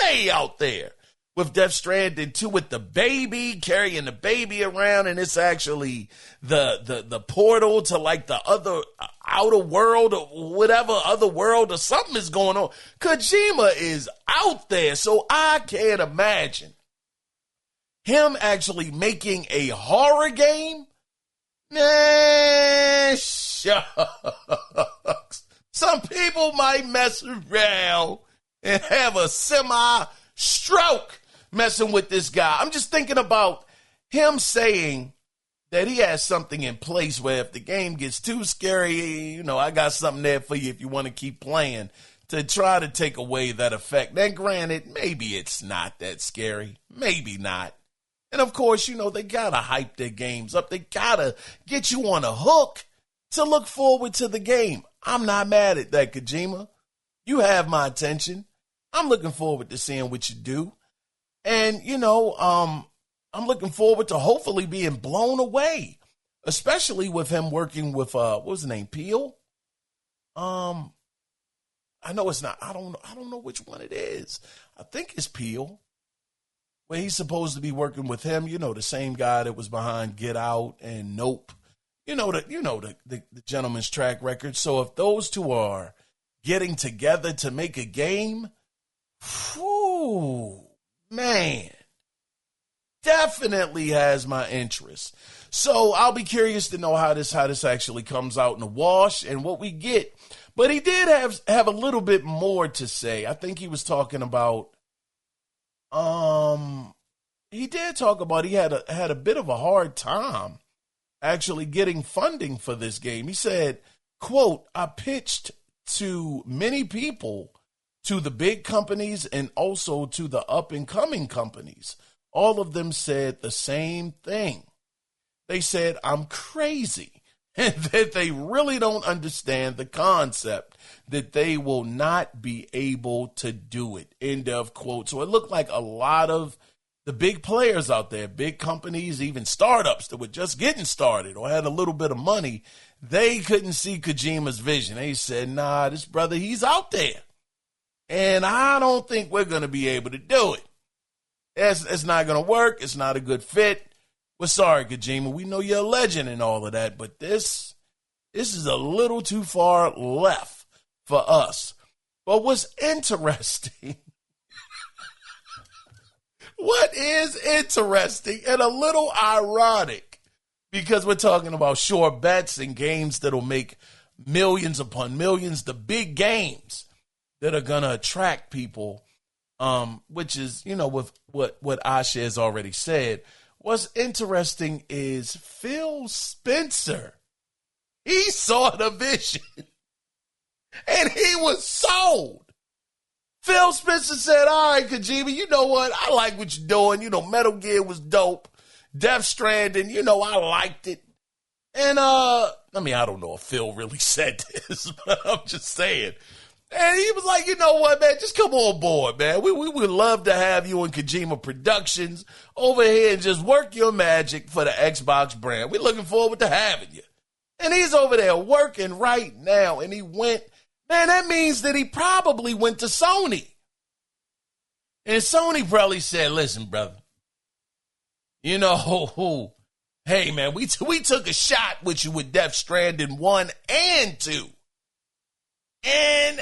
way out there. With Death Stranding 2 with the baby, carrying the baby around, and it's actually the portal to like the other outer world or whatever other world or something is going on. Kojima is out there, so I can't imagine him actually making a horror game. Man, shucks. Some people might mess around and have a semi-stroke messing with this guy. I'm just thinking about him saying that he has something in place where if the game gets too scary, you know, I got something there for you if you want to keep playing to try to take away that effect. Now, granted, maybe it's not that scary. Maybe not. And, of course, you know, they got to hype their games up. They got to get you on a hook to look forward to the game. I'm not mad at that, Kojima. You have my attention. I'm looking forward to seeing what you do. And, you know, I'm looking forward to hopefully being blown away, especially with him working with, what was his name, Peele? I know it's not, I don't know which one it is. I think it's Peele, where he's supposed to be working with him, you know, the same guy that was behind Get Out and Nope. You know the gentleman's track record. So if those two are getting together to make a game, whew, man, definitely has my interest. So I'll be curious to know how this actually comes out in the wash and what we get. But he did have a little bit more to say. I think he was talking about he did talk about he had a bit of a hard time actually getting funding for this game. He said, quote, I pitched to many people, to the big companies and also to the up-and-coming companies. All of them said the same thing. They said, I'm crazy, and that they really don't understand the concept, that they will not be able to do it, end of quote. So it looked like a lot of the big players out there, big companies, even startups that were just getting started or had a little bit of money, they couldn't see Kojima's vision. They said, nah, this brother, he's out there. And I don't think we're going to be able to do it. It's not going to work. It's not a good fit. We're sorry, Kojima. We know you're a legend and all of that, but this is a little too far left for us. But what's interesting, what is interesting and a little ironic, because we're talking about sure bets and games that'll make millions upon millions, the big games that are going to attract people, which is, with what Asha has already said. What's interesting is Phil Spencer. He saw the vision, and he was sold. Phil Spencer said, all right, Kojima, you know what? I like what you're doing. Metal Gear was dope. Death Stranding, I liked it. And, I don't know if Phil really said this, but I'm just saying. And he was like, you know what, man, just come on board, man. We would love to have you in Kojima Productions over here and just work your magic for the Xbox brand. We're looking forward to having you. And he's over there working right now. And he went, man, that means that he probably went to Sony. And Sony probably said, listen, brother, hey, man, we took a shot with you with Death Stranding 1 and 2. And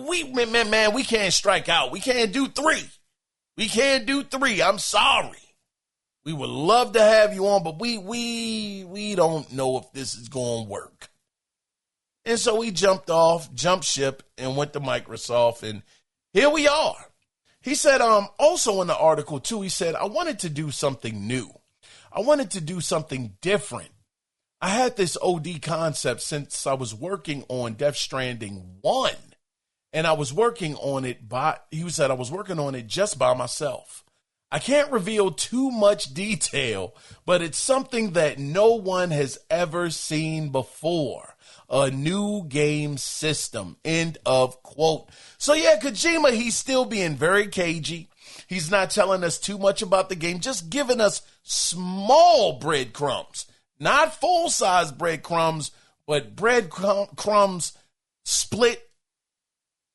we can't strike out. We can't do 3. We can't do 3. I'm sorry. We would love to have you on, but we don't know if this is going to work. And so he jumped ship, and went to Microsoft, and here we are. He said, also in the article too, he said, I wanted to do something new. I wanted to do something different. I had this OD concept since I was working on Death Stranding 1, and I was working on it I was working on it just by myself. I can't reveal too much detail, but it's something that no one has ever seen before. A new game system, end of quote. So yeah, Kojima, he's still being very cagey. He's not telling us too much about the game, just giving us small breadcrumbs. Not full-size breadcrumbs, but breadcrumbs split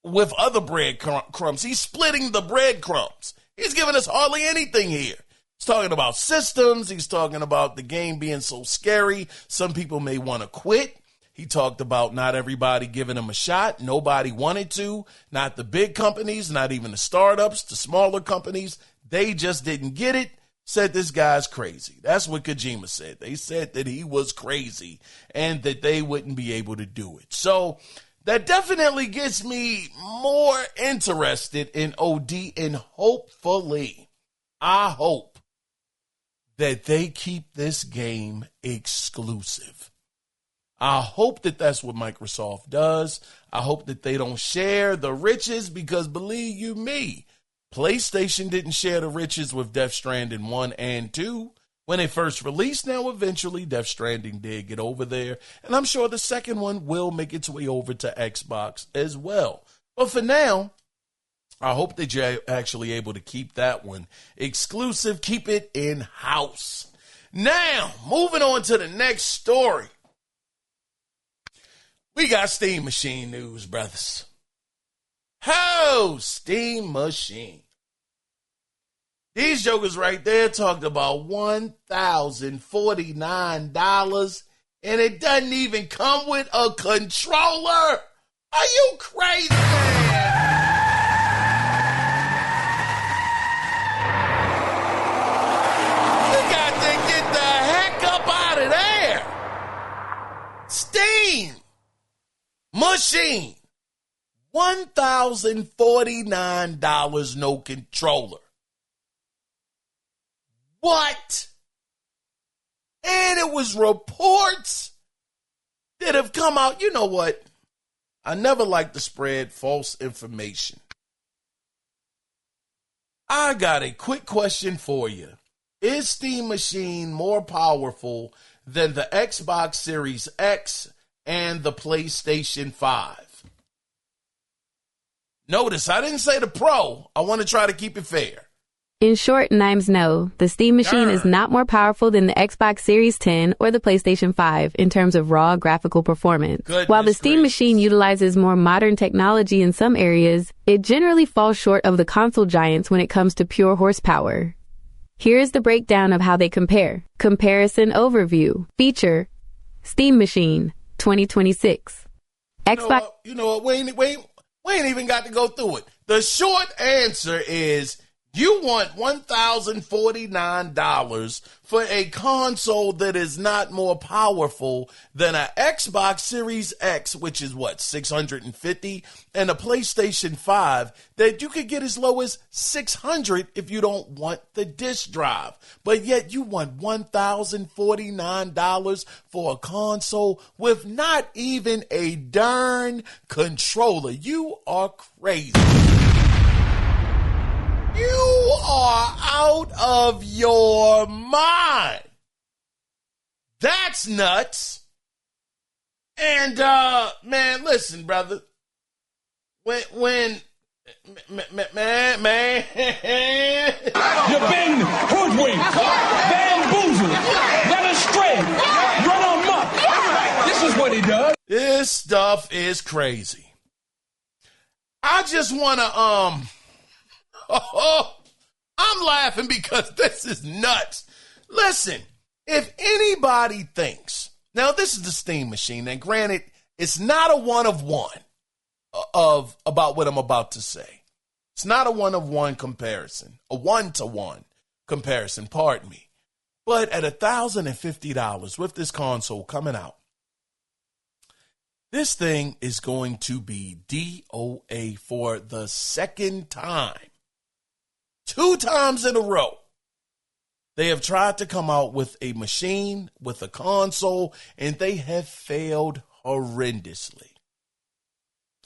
with other breadcrumbs. He's splitting the breadcrumbs. He's giving us hardly anything here. He's talking about systems. He's talking about the game being so scary, some people may want to quit. He talked about not everybody giving him a shot. Nobody wanted to. Not the big companies, not even the startups, the smaller companies. They just didn't get it. Said this guy's crazy. That's what Kojima said. They said that he was crazy and that they wouldn't be able to do it. So that definitely gets me more interested in OD, and hopefully, I hope that they keep this game exclusive. I hope that that's what Microsoft does. I hope that they don't share the riches, because believe you me, PlayStation didn't share the riches with Death Stranding 1 and 2 when they first released. Now, eventually, Death Stranding did get over there, and I'm sure the second one will make its way over to Xbox as well. But for now, I hope that you're actually able to keep that one exclusive, keep it in-house. Now, moving on to the next story. We got Steam Machine news, brothers. Oh, Steam Machine. These jokers right there talked about $1,049, and it doesn't even come with a controller. Are you crazy, man? You got to get the heck up out of there. Steam Machine. $1,049, no controller. What? And it was reports that have come out. You know what? I never like to spread false information. I got a quick question for you. Is Steam Machine more powerful than the Xbox Series X and the PlayStation 5? Notice, I didn't say the Pro. I want to try to keep it fair. In short, Nimes, no. The Steam Machine is not more powerful than the Xbox Series 10 or the PlayStation 5 in terms of raw graphical performance. While the Steam Machine utilizes more modern technology in some areas, it generally falls short of the console giants when it comes to pure horsepower. Here's the breakdown of how they compare. Comparison overview. Feature: Steam Machine 2026. Xbox. You know what? We ain't even got to go through it. The short answer is you want $1,049 for a console that is not more powerful than an Xbox Series X, which is what, $650, and a PlayStation 5 that you could get as low as $600 if you don't want the disc drive. But yet you want $1,049 for a console with not even a darn controller. You are crazy. You are out of your mind. That's nuts. And, man, listen, brother. Man. You've been hoodwinked, bamboozled, led astray, run amok. This is what he does. This stuff is crazy. I just want to, I'm laughing because this is nuts. Listen, if anybody thinks, now this is the Steam Machine, and granted, it's not a one-of-one about what I'm about to say. It's not a one-of-one comparison, a one-to-one comparison, pardon me. But at $1,050 with this console coming out, this thing is going to be DOA for the second time. 2 times in a row, they have tried to come out with a machine, with a console, and they have failed horrendously.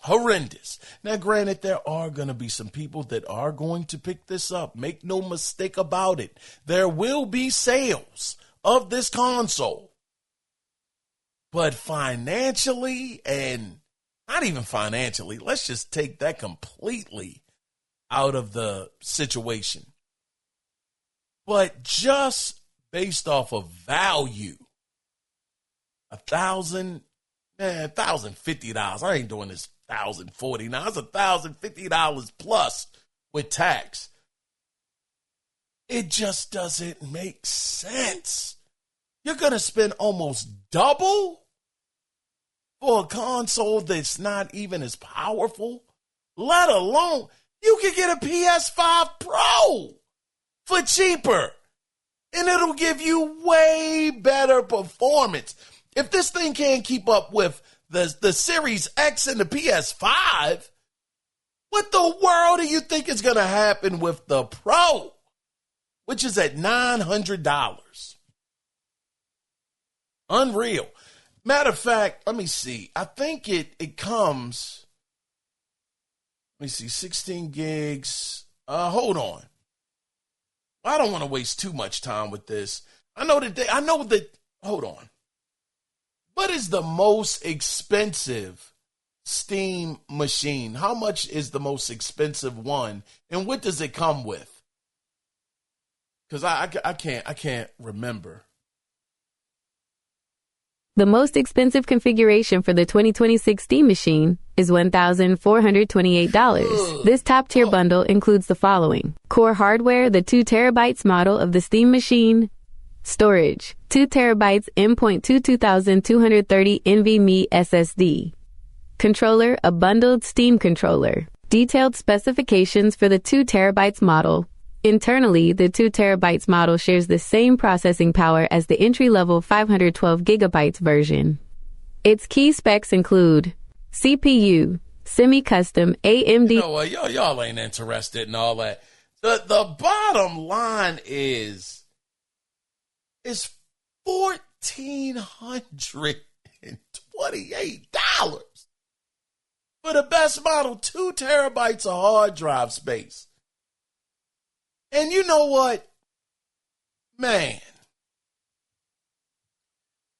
Horrendous. Now, granted, there are going to be some people that are going to pick this up. Make no mistake about it. There will be sales of this console. But financially, and not even financially, let's just take that completely out of the situation. But just based off of value, $1,050. I ain't doing this $1,049. It's $1,050 plus with tax. It just doesn't make sense. You're going to spend almost double for a console that's not even as powerful, let alone you could get a PS5 Pro for cheaper, and it'll give you way better performance. If this thing can't keep up with the Series X and the PS5, what the world do you think is going to happen with the Pro, which is at $900? Unreal. Matter of fact, let me see. I think it comes, let me see, 16 gigs. Hold on. I don't want to waste too much time with this. Hold on. What is the most expensive Steam machine? How much is the most expensive one? And what does it come with? Because I can't remember. The most expensive configuration for the 2026 Steam Machine is $1,428. This top-tier bundle includes the following: core hardware, the 2 terabytes model of the Steam Machine; storage, 2 terabytes M.2 2230 NVMe SSD; controller, a bundled Steam controller; detailed specifications for the 2 terabytes model. Internally, the 2 terabytes model shares the same processing power as the entry-level 512 gigabytes version. Its key specs include CPU, semi-custom AMD... You know what? Y'all ain't interested in all that. The bottom line is is $1,428 for the best model, 2 terabytes of hard drive space. And you know what? Man,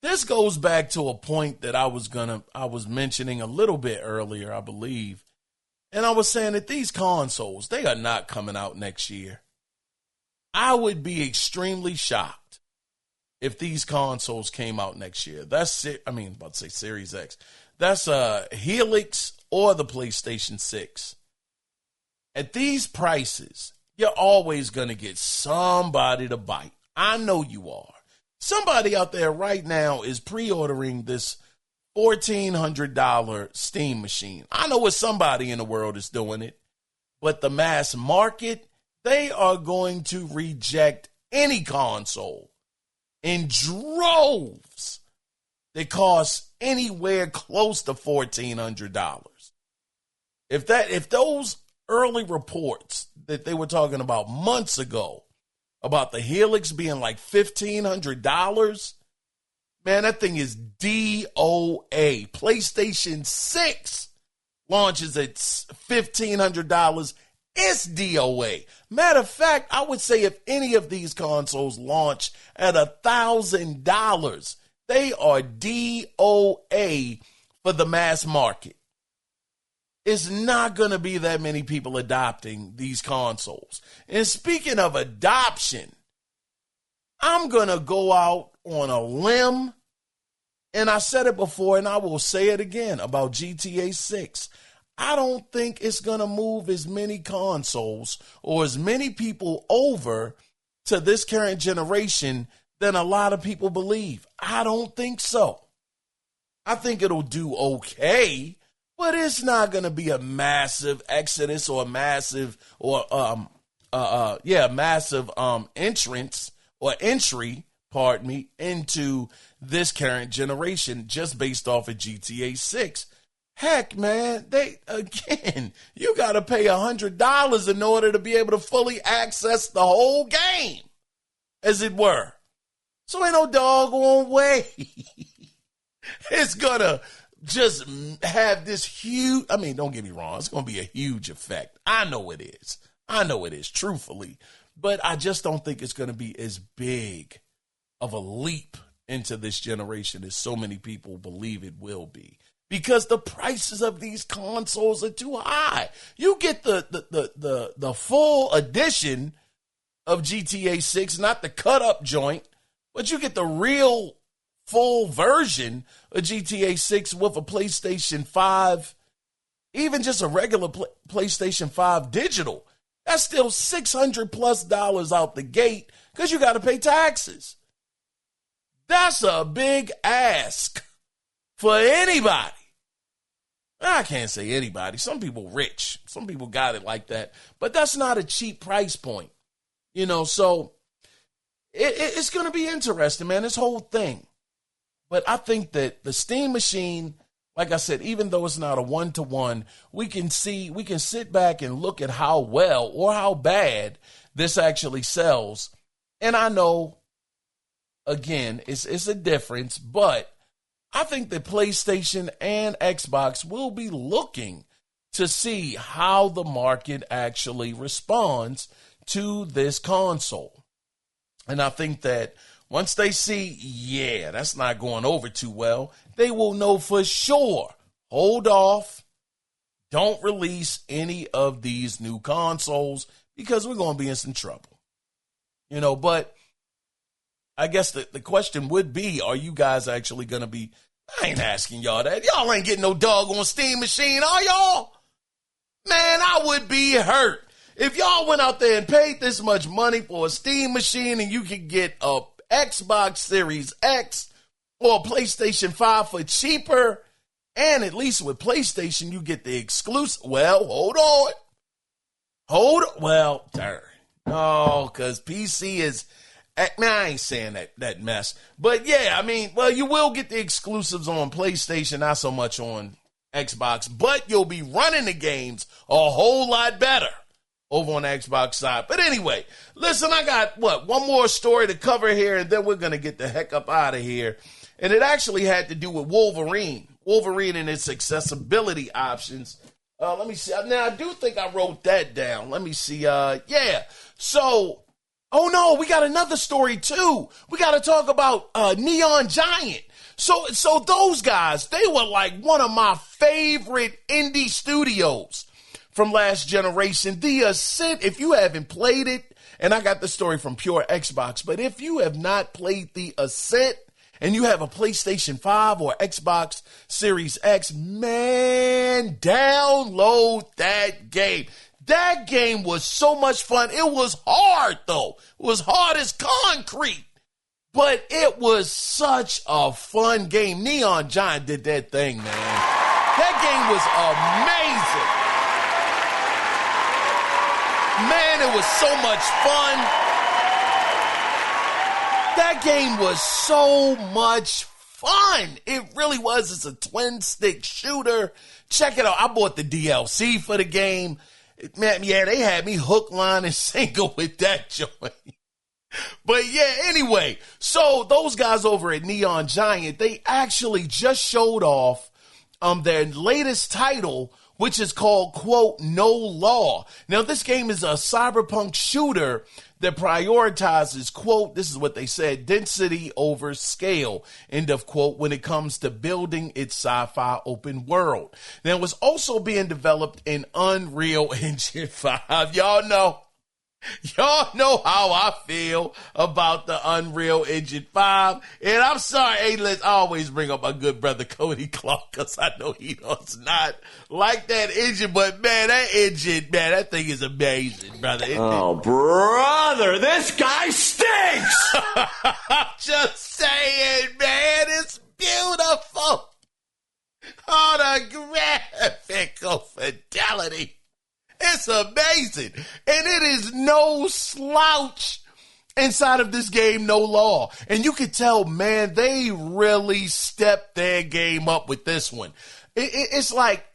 this goes back to a point that I was mentioning a little bit earlier, I believe. And I was saying that these consoles, they are not coming out next year. I would be extremely shocked if these consoles came out next year. That's it. I mean, about to say Series X. That's Helix or the PlayStation 6. At these prices, you're always going to get somebody to bite. I know you are. Somebody out there right now is pre-ordering this $1,400 Steam machine. I know what somebody in the world is doing it, but the mass market, they are going to reject any console in droves that cost anywhere close to $1,400. If those early reports that they were talking about months ago about the Helix being like $1,500, man, that thing is DOA. PlayStation 6 launches at $1,500. It's DOA. Matter of fact, I would say if any of these consoles launch at $1,000, they are DOA for the mass market. It's not going to be that many people adopting these consoles. And speaking of adoption, I'm going to go out on a limb, and I said it before and I will say it again about GTA 6. I don't think it's going to move as many consoles or as many people over to this current generation than a lot of people believe. I don't think so. I think it'll do okay, but it's not going to be a massive exodus or a massive entrance or entry, pardon me, into this current generation just based off of GTA 6. Heck, man, you got to pay $100 in order to be able to fully access the whole game, as it were. So ain't no doggone way it's going to just have this huge, I mean, don't get me wrong, it's going to be a huge effect. I know it is, truthfully. But I just don't think it's going to be as big of a leap into this generation as so many people believe it will be. Because the prices of these consoles are too high. You get the full edition of GTA 6, not the cut-up joint, but you get the real full version of GTA 6 with a PlayStation 5, even just a regular PlayStation 5 digital. That's still $600+ out the gate because you got to pay taxes. That's a big ask for anybody. I can't say anybody. Some people rich. Some people got it like that. But that's not a cheap price point. You know, so it's going to be interesting, man, this whole thing. But I think that the Steam machine, like I said, even though it's not a one-to-one, we can sit back and look at how well or how bad this actually sells. And I know, again, it's a difference, but I think that PlayStation and Xbox will be looking to see how the market actually responds to this console. And I think that once they see, yeah, that's not going over too well, they will know for sure, hold off, don't release any of these new consoles because we're going to be in some trouble. You know, but I guess the question would be, are you guys actually going to be, I ain't asking y'all that. Y'all ain't getting no doggone Steam machine, are y'all? Man, I would be hurt. If y'all went out there and paid this much money for a Steam machine and you could get a Xbox Series X or a PlayStation 5 for cheaper, and at least with PlayStation you get the exclusive, well, hold on. No, because PC is, man, I ain't saying that mess. But yeah, I mean, well, you will get the exclusives on PlayStation, not so much on Xbox, but you'll be running the games a whole lot better over on the Xbox side. But anyway, listen, I got, one more story to cover here, and then we're going to get the heck up out of here. And it actually had to do with Wolverine and its accessibility options. Let me see. Now, I do think I wrote that down. Let me see. Yeah. So, oh no, we got another story too. We got to talk about Neon Giant. So those guys, they were like one of my favorite indie studios from last generation. The Ascent, if you haven't played it, and I got the story from Pure Xbox, but if you have not played The Ascent, and you have a PlayStation 5 or Xbox Series X, man, download that game. That game was so much fun. It was hard, though. It was hard as concrete. But it was such a fun game. Neon Giant did that thing, man. That game was amazing. Man, it was so much fun. That game was so much fun. It really was. It's a twin-stick shooter. Check it out. I bought the DLC for the game. Man, yeah, they had me hook, line, and sinker with that joint. But yeah, anyway, so those guys over at Neon Giant, they actually just showed off their latest title, which is called, quote, No Law. Now, this game is a cyberpunk shooter that prioritizes, quote, this is what they said, density over scale, end of quote, when it comes to building its sci-fi open world. Now, it was also being developed in Unreal Engine 5. Y'all know how I feel about the Unreal Engine 5. And I'm sorry, hey, let's always bring up my good brother Cody Clark, because I know he does not like that engine. But, man, that thing is amazing, brother. Brother, this guy stinks! I'm just saying, man, it's beautiful. Oh, the graphical fidelity. It's amazing. And it is no slouch inside of this game, No Law. And you could tell, man, they really stepped their game up with this one. It's like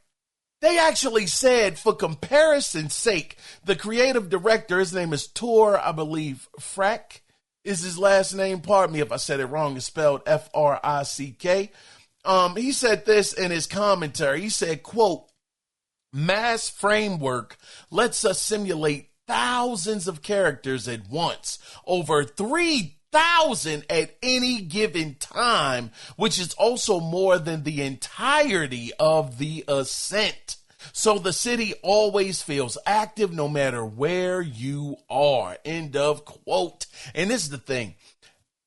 they actually said, for comparison's sake, the creative director, his name is Tor, I believe, Frack is his last name. Pardon me if I said it wrong. It's spelled F-R-I-C-K. He said this in his commentary. He said, quote, Mass Framework lets us simulate thousands of characters at once, over 3,000 at any given time, which is also more than the entirety of the Ascent. So the city always feels active no matter where you are, end of quote. And this is the thing,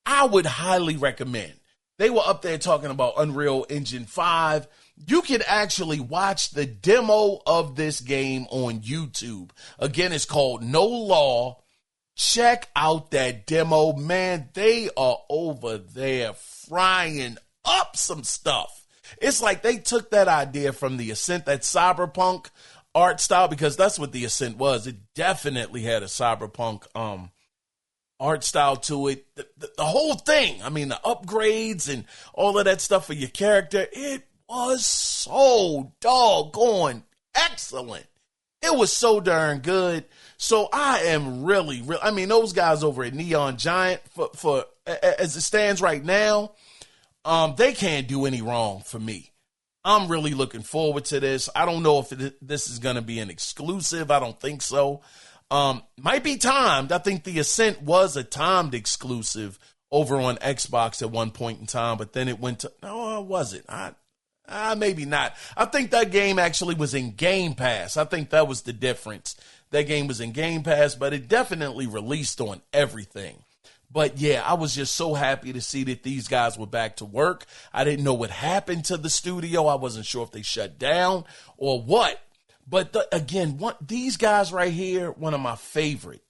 I would highly recommend. They were up there talking about Unreal Engine 5. You can actually watch the demo of this game on YouTube. Again, it's called No Law. Check out that demo. Man, they are over there frying up some stuff. It's like they took that idea from the Ascent, that cyberpunk art style, because that's what the Ascent was. It definitely had a cyberpunk art style to it. The whole thing, I mean, the upgrades and all of that stuff for your character, it was so doggone excellent. It was so darn good. So I am really, I mean, those guys over at Neon Giant, for as it stands right now, they can't do any wrong for me. I'm really looking forward to this. I don't know if this is going to be an exclusive. I don't think so. Might be timed. I think the Ascent was a timed exclusive over on Xbox at one point in time, but then it went to, no, was it? Maybe not. I think that game actually was in Game Pass. I think that was the difference. That game was in Game Pass, but it definitely released on everything. But yeah, I was just so happy to see that these guys were back to work. I didn't know what happened to the studio. I wasn't sure if they shut down or what. But these guys right here, one of my favorite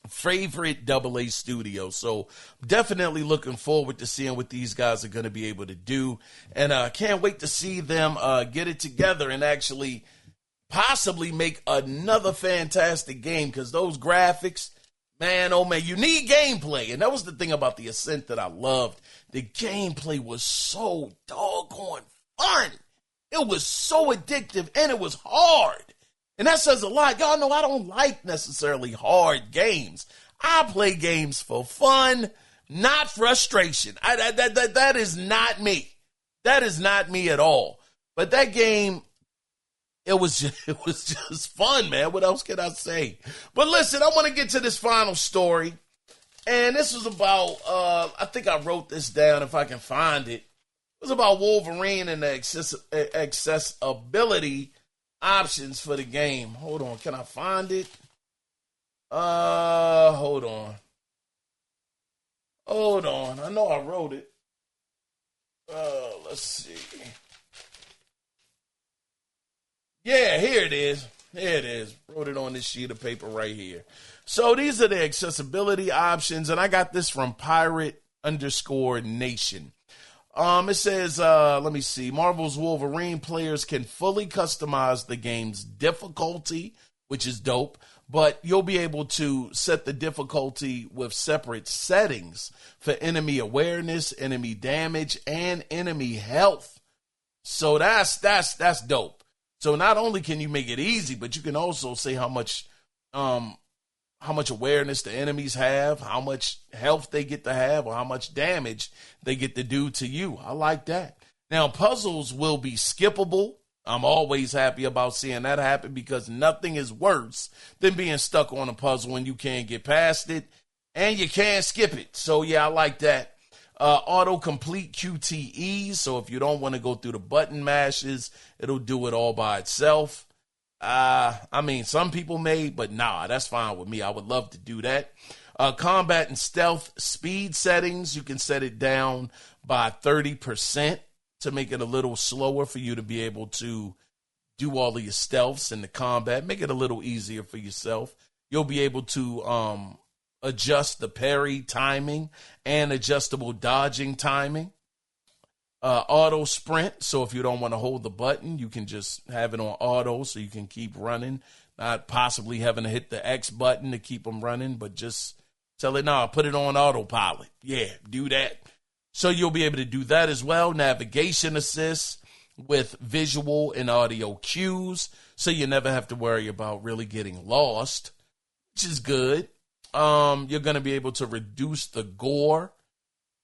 AA studios. So definitely looking forward to seeing what these guys are going to be able to do. And can't wait to see them get it together and actually possibly make another fantastic game, because those graphics, man, oh man, you need gameplay. And that was the thing about the Ascent that I loved. The gameplay was so doggone fun. It was so addictive, and it was hard. And that says a lot. Y'all know I don't like necessarily hard games. I play games for fun, not frustration. That is not me. That is not me at all. But that game, it was just fun, man. What else can I say? But listen, I want to get to this final story. And this was about, I think I wrote this down if I can find it. It was about Wolverine and the accessibility options for the game. Hold on. Can I find it? Hold on. I know I wrote it. Let's see. Yeah, here it is. Wrote it on this sheet of paper right here. So these are the accessibility options, and I got this from Pirate_Nation. It says, let me see. Marvel's Wolverine players can fully customize the game's difficulty, which is dope, but you'll be able to set the difficulty with separate settings for enemy awareness, enemy damage, and enemy health. So that's dope. So not only can you make it easy, but you can also say how much awareness the enemies have, how much health they get to have, or how much damage they get to do to you. I like that. Now, puzzles will be skippable. I'm always happy about seeing that happen because nothing is worse than being stuck on a puzzle and you can't get past it and you can't skip it. So, yeah, I like that. Autocomplete QTEs. So if you don't want to go through the button mashes, it'll do it all by itself. I mean, some people may, but nah, that's fine with me. I would love to do that. Combat and stealth speed settings. You can set it down by 30% to make it a little slower for you to be able to do all of your stealths in the combat. Make it a little easier for yourself. You'll be able to adjust the parry timing and adjustable dodging timing. Auto sprint, so if you don't want to hold the button, you can just have it on auto so you can keep running, not possibly having to hit the X button to keep them running, but just tell it, no, put it on autopilot. Yeah, do that. So you'll be able to do that as well. Navigation assist with visual and audio cues, so you never have to worry about really getting lost, which is good. You're going to be able to reduce the gore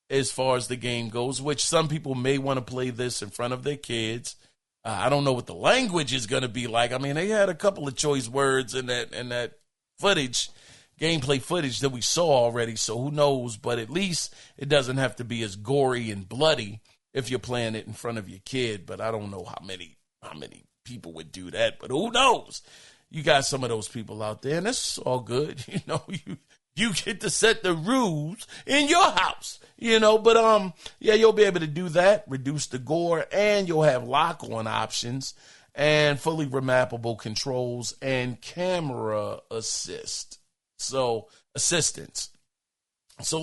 as far as the game goes, which some people may want to play this in front of their kids. I don't know what the language is going to be like. I mean, they had a couple of choice words in that footage, gameplay footage that we saw already, so who knows? But at least it doesn't have to be as gory and bloody if you're playing it in front of your kid. But I don't know how many people would do that, but who knows? You got some of those people out there, and that's all good. You know, you get to set the rules in your house, you know, but yeah, you'll be able to do that, reduce the gore, and you'll have lock-on options and fully remappable controls and camera assistance. So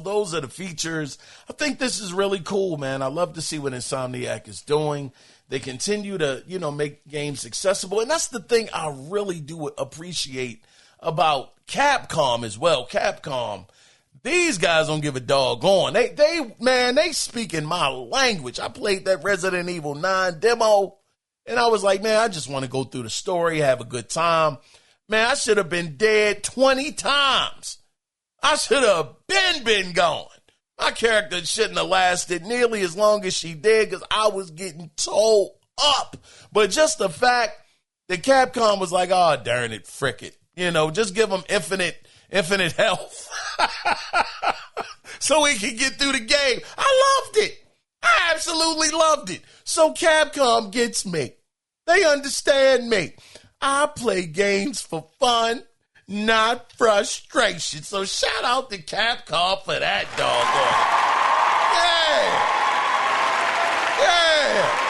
those are the features. I think this is really cool, man. I love to see what Insomniac is doing. They continue to, make games accessible. And that's the thing I really do appreciate about Capcom as well. Capcom, these guys don't give a doggone. They speak in my language. I played that Resident Evil 9 demo, and I was like, man, I just want to go through the story, have a good time. Man, I should have been dead 20 times. I should have been gone. My character shouldn't have lasted nearly as long as she did because I was getting towed up. But just the fact that Capcom was like, oh, darn it, frick it. Just give him infinite health so he can get through the game. I loved it. I absolutely loved it. So Capcom gets me. They understand me. I play games for fun, not frustration. So shout out to Capcom for that, doggone. Yeah.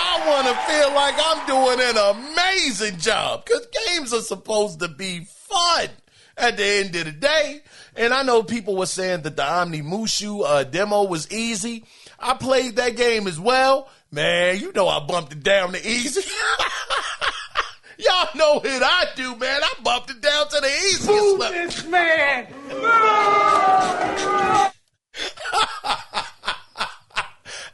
I want to feel like I'm doing an amazing job because games are supposed to be fun at the end of the day. And I know people were saying that the Omnimushu demo was easy. I played that game as well. Man, I bumped it down to easy. Y'all know what I do, man. I bumped it down to the easiest level. This man!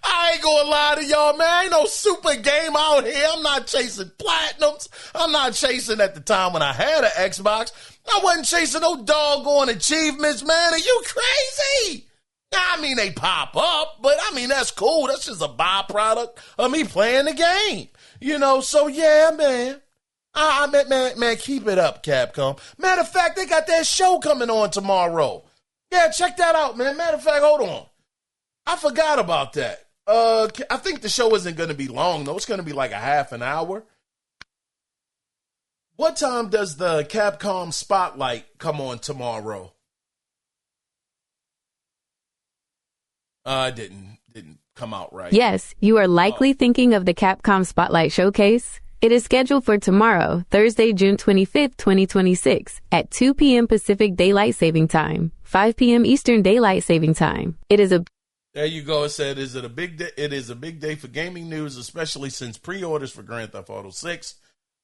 I ain't gonna lie to y'all, man. Ain't no super game out here. I'm not chasing platinums. I'm not chasing at the time when I had an Xbox. I wasn't chasing no doggone achievements, man. Are you crazy? I mean, they pop up, but I mean, that's cool. That's just a byproduct of me playing the game. You know, so yeah, man. Man, keep it up, Capcom. Matter of fact, they got that show coming on tomorrow. Yeah, check that out, man. Matter of fact, hold on. I forgot about that. I think the show isn't going to be long, though. It's going to be like a half an hour. What time does the Capcom Spotlight come on tomorrow? Didn't come out right. Yes, you are likely thinking of the Capcom Spotlight Showcase. It is scheduled for tomorrow, Thursday, June 25th, 2026, at 2 p.m. Pacific Daylight Saving Time, 5 p.m. Eastern Daylight Saving Time. There you go. It said, "Is it a big day? It is a big day for gaming news, especially since pre-orders for Grand Theft Auto 6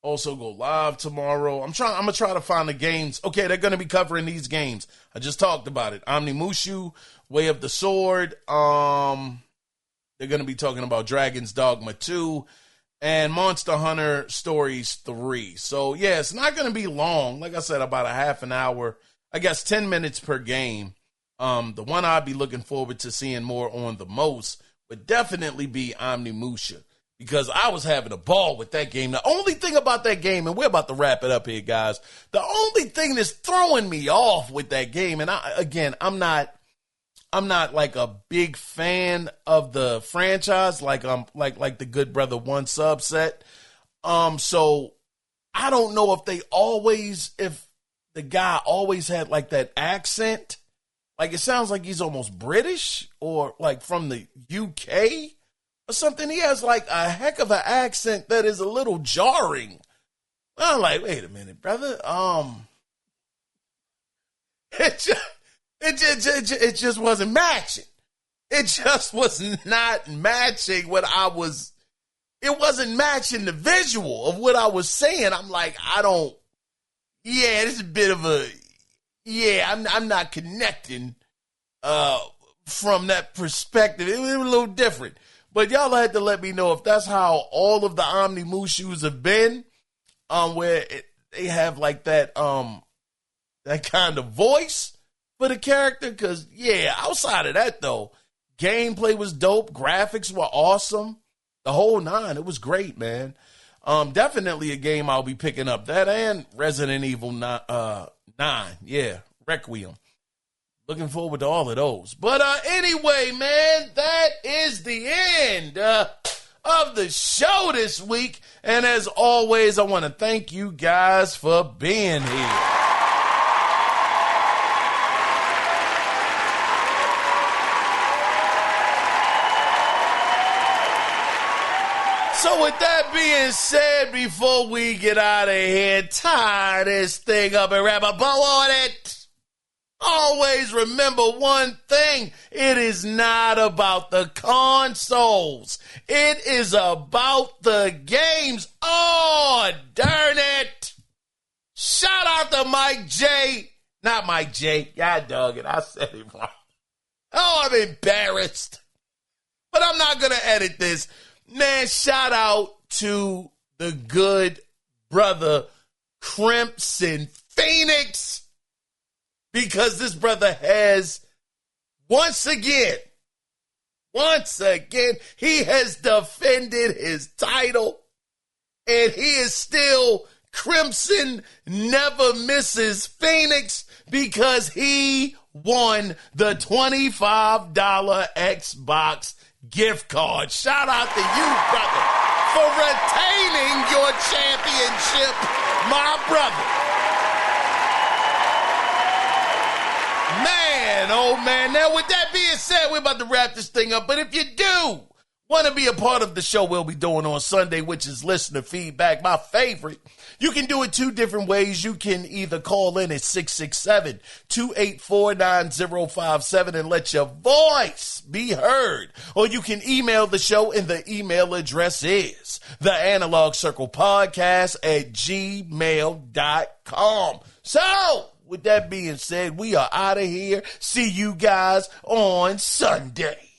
also go live tomorrow." I'm gonna try to find the games. Okay, they're gonna be covering these games. I just talked about it. Omnimushu, Way of the Sword. They're gonna be talking about Dragon's Dogma 2. And Monster Hunter Stories 3. So, yeah, it's not going to be long. Like I said, about a half an hour. I guess 10 minutes per game. The one I'd be looking forward to seeing more on the most would definitely be Omnimusha. Because I was having a ball with that game. The only thing about that game, and we're about to wrap it up here, guys. The only thing that's throwing me off with that game, and I'm not like a big fan of the franchise, like the Good Brother 1 subset. So I don't know if the guy always had like that accent. Like it sounds like he's almost British or like from the UK or something. He has like a heck of an accent that is a little jarring. I'm like, wait a minute, brother. It just wasn't matching. It just was not matching what I was. It wasn't matching the visual of what I was saying. I'm like, this is a bit of a, I'm not connecting from that perspective. It was a little different. But y'all had to let me know if that's how all of the Omnimushus have been, where they have like that kind of voice for the character. Because, outside of that, though, gameplay was dope. Graphics were awesome. The whole nine. It was great, man. Definitely a game I'll be picking up. That and Resident Evil 9. Requiem. Looking forward to all of those. But anyway, man, that is the end of the show this week. And as always, I want to thank you guys for being here. So with that being said, before we get out of here, tie this thing up and wrap a bow on it. Always remember one thing. It is not about the consoles. It is about the games. Oh, darn it. Shout out to Mike J. Not Mike J. God dog it. I said it wrong. Oh, I'm embarrassed. But I'm not going to edit this. Man, shout out to the good brother Crimson Phoenix, because this brother has once again, he has defended his title, and he is still Crimson Never Misses Phoenix, because he won the $25 Xbox gift card. Shout out to you, brother, for retaining your championship, my brother. Man, oh man. Now, with that being said, we're about to wrap this thing up. But if you do want to be a part of the show we'll be doing on Sunday, which is listener feedback, my favorite, you can do it two different ways. You can either call in at 667-284-9057 and let your voice be heard, or you can email the show, and the email address is theanalogcirclepodcast@gmail.com. So, with that being said, we are out of here. See you guys on Sunday.